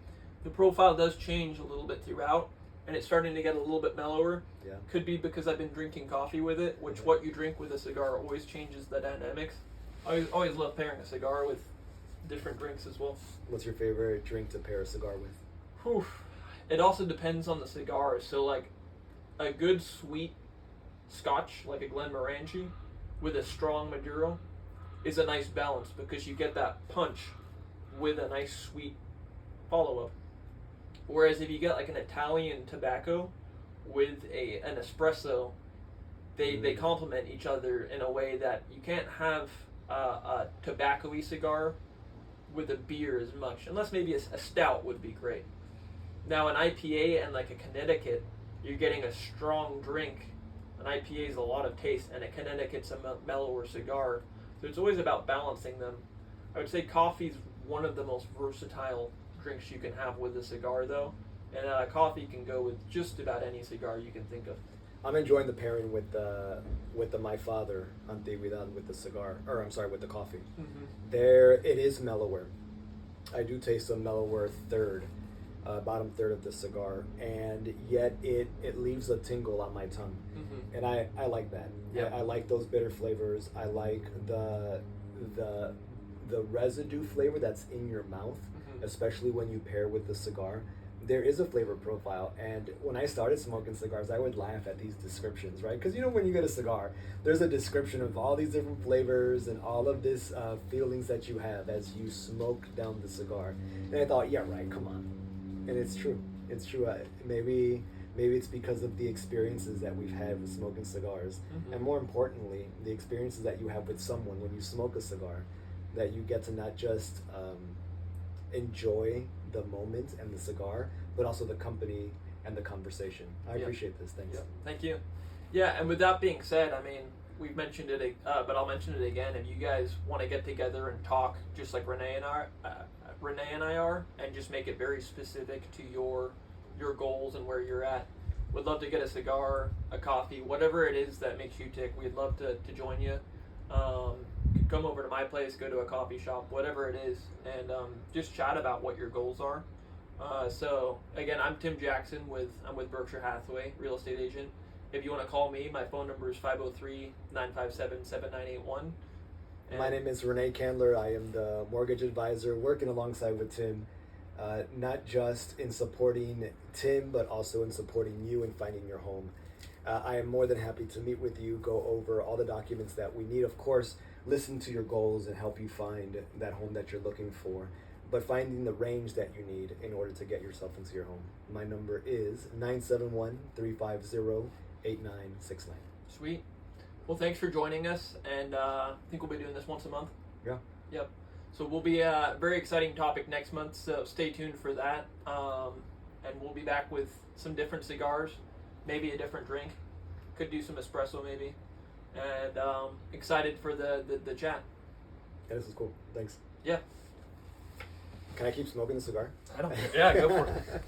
Speaker 2: the profile does change a little bit throughout, and it's starting to get a little bit mellower.
Speaker 3: Yeah.
Speaker 2: Could be because I've been drinking coffee with it, which what you drink with a cigar always changes the dynamics. I always love pairing a cigar with different drinks as well.
Speaker 3: What's your favorite drink to pair a cigar with?
Speaker 2: Whew. It also depends on the cigar. So like a good sweet Scotch, like a Glenmorangie, with a strong Maduro, is a nice balance because you get that punch with a nice sweet follow-up. Whereas if you get like an Italian tobacco with an espresso, they complement each other in a way that you can't have a tobacco-y cigar with a beer as much, unless maybe a stout would be great. Now an IPA and like a Connecticut, you're getting a strong drink. An IPA is a lot of taste, and a Connecticut's a mellower cigar. So it's always about balancing them. I would say coffee's one of the most versatile drinks you can have with a cigar, though. And coffee can go with just about any cigar you can think of.
Speaker 3: I'm enjoying the pairing with the My Father Antigüedad with the cigar, or I'm sorry, with the coffee.
Speaker 2: Mm-hmm.
Speaker 3: There, it is mellower. I do taste a mellower third, bottom third of the cigar, and yet it leaves a tingle on my tongue, and I like that.
Speaker 2: Yep.
Speaker 3: I like those bitter flavors. I like the residue flavor that's in your mouth, especially when you pair with the cigar. There is a flavor profile, and when I started smoking cigars, I would laugh at these descriptions, right? Because when you get a cigar, there's a description of all these different flavors and all of this feelings that you have as you smoke down the cigar. And I thought, yeah, right, come on. And it's true. It's true. Maybe it's because of the experiences that we've had with smoking cigars, and more importantly, the experiences that you have with someone when you smoke a cigar, that you get to not just enjoy the moment and the cigar, but also the company and the conversation. I appreciate this. Thanks.
Speaker 2: Thank you. Yeah, and with that being said, I mean, we've mentioned it, but I'll mention it again. If you guys want to get together and talk, just like Renee and I are, and just make it very specific to your goals and where you're at, would love to get a cigar, a coffee, whatever it is that makes you tick. We'd love to join you. Come over to my place, go to a coffee shop, whatever it is, and just chat about what your goals are. So again, I'm Tim Jackson I'm with Berkshire Hathaway, real estate agent. If you want to call me, my phone number is 503-957-7981.
Speaker 3: My name is Renee Candler. I am the mortgage advisor working alongside with Tim, not just in supporting Tim, but also in supporting you in finding your home. I am more than happy to meet with you, go over all the documents that we need, of course, listen to your goals and help you find that home that you're looking for, but finding the range that you need in order to get yourself into your home. My number is 971-350-8969.
Speaker 2: Sweet. Well, thanks for joining us, and I think we'll be doing this once a month.
Speaker 3: Yeah.
Speaker 2: Yep. So we'll be a very exciting topic next month, so stay tuned for that. And we'll be back with some different cigars, maybe a different drink. Could do some espresso maybe. And excited for the chat.
Speaker 3: Yeah, this is cool. Thanks.
Speaker 2: Yeah.
Speaker 3: Can I keep smoking the cigar?
Speaker 2: I don't care. Yeah, go for it.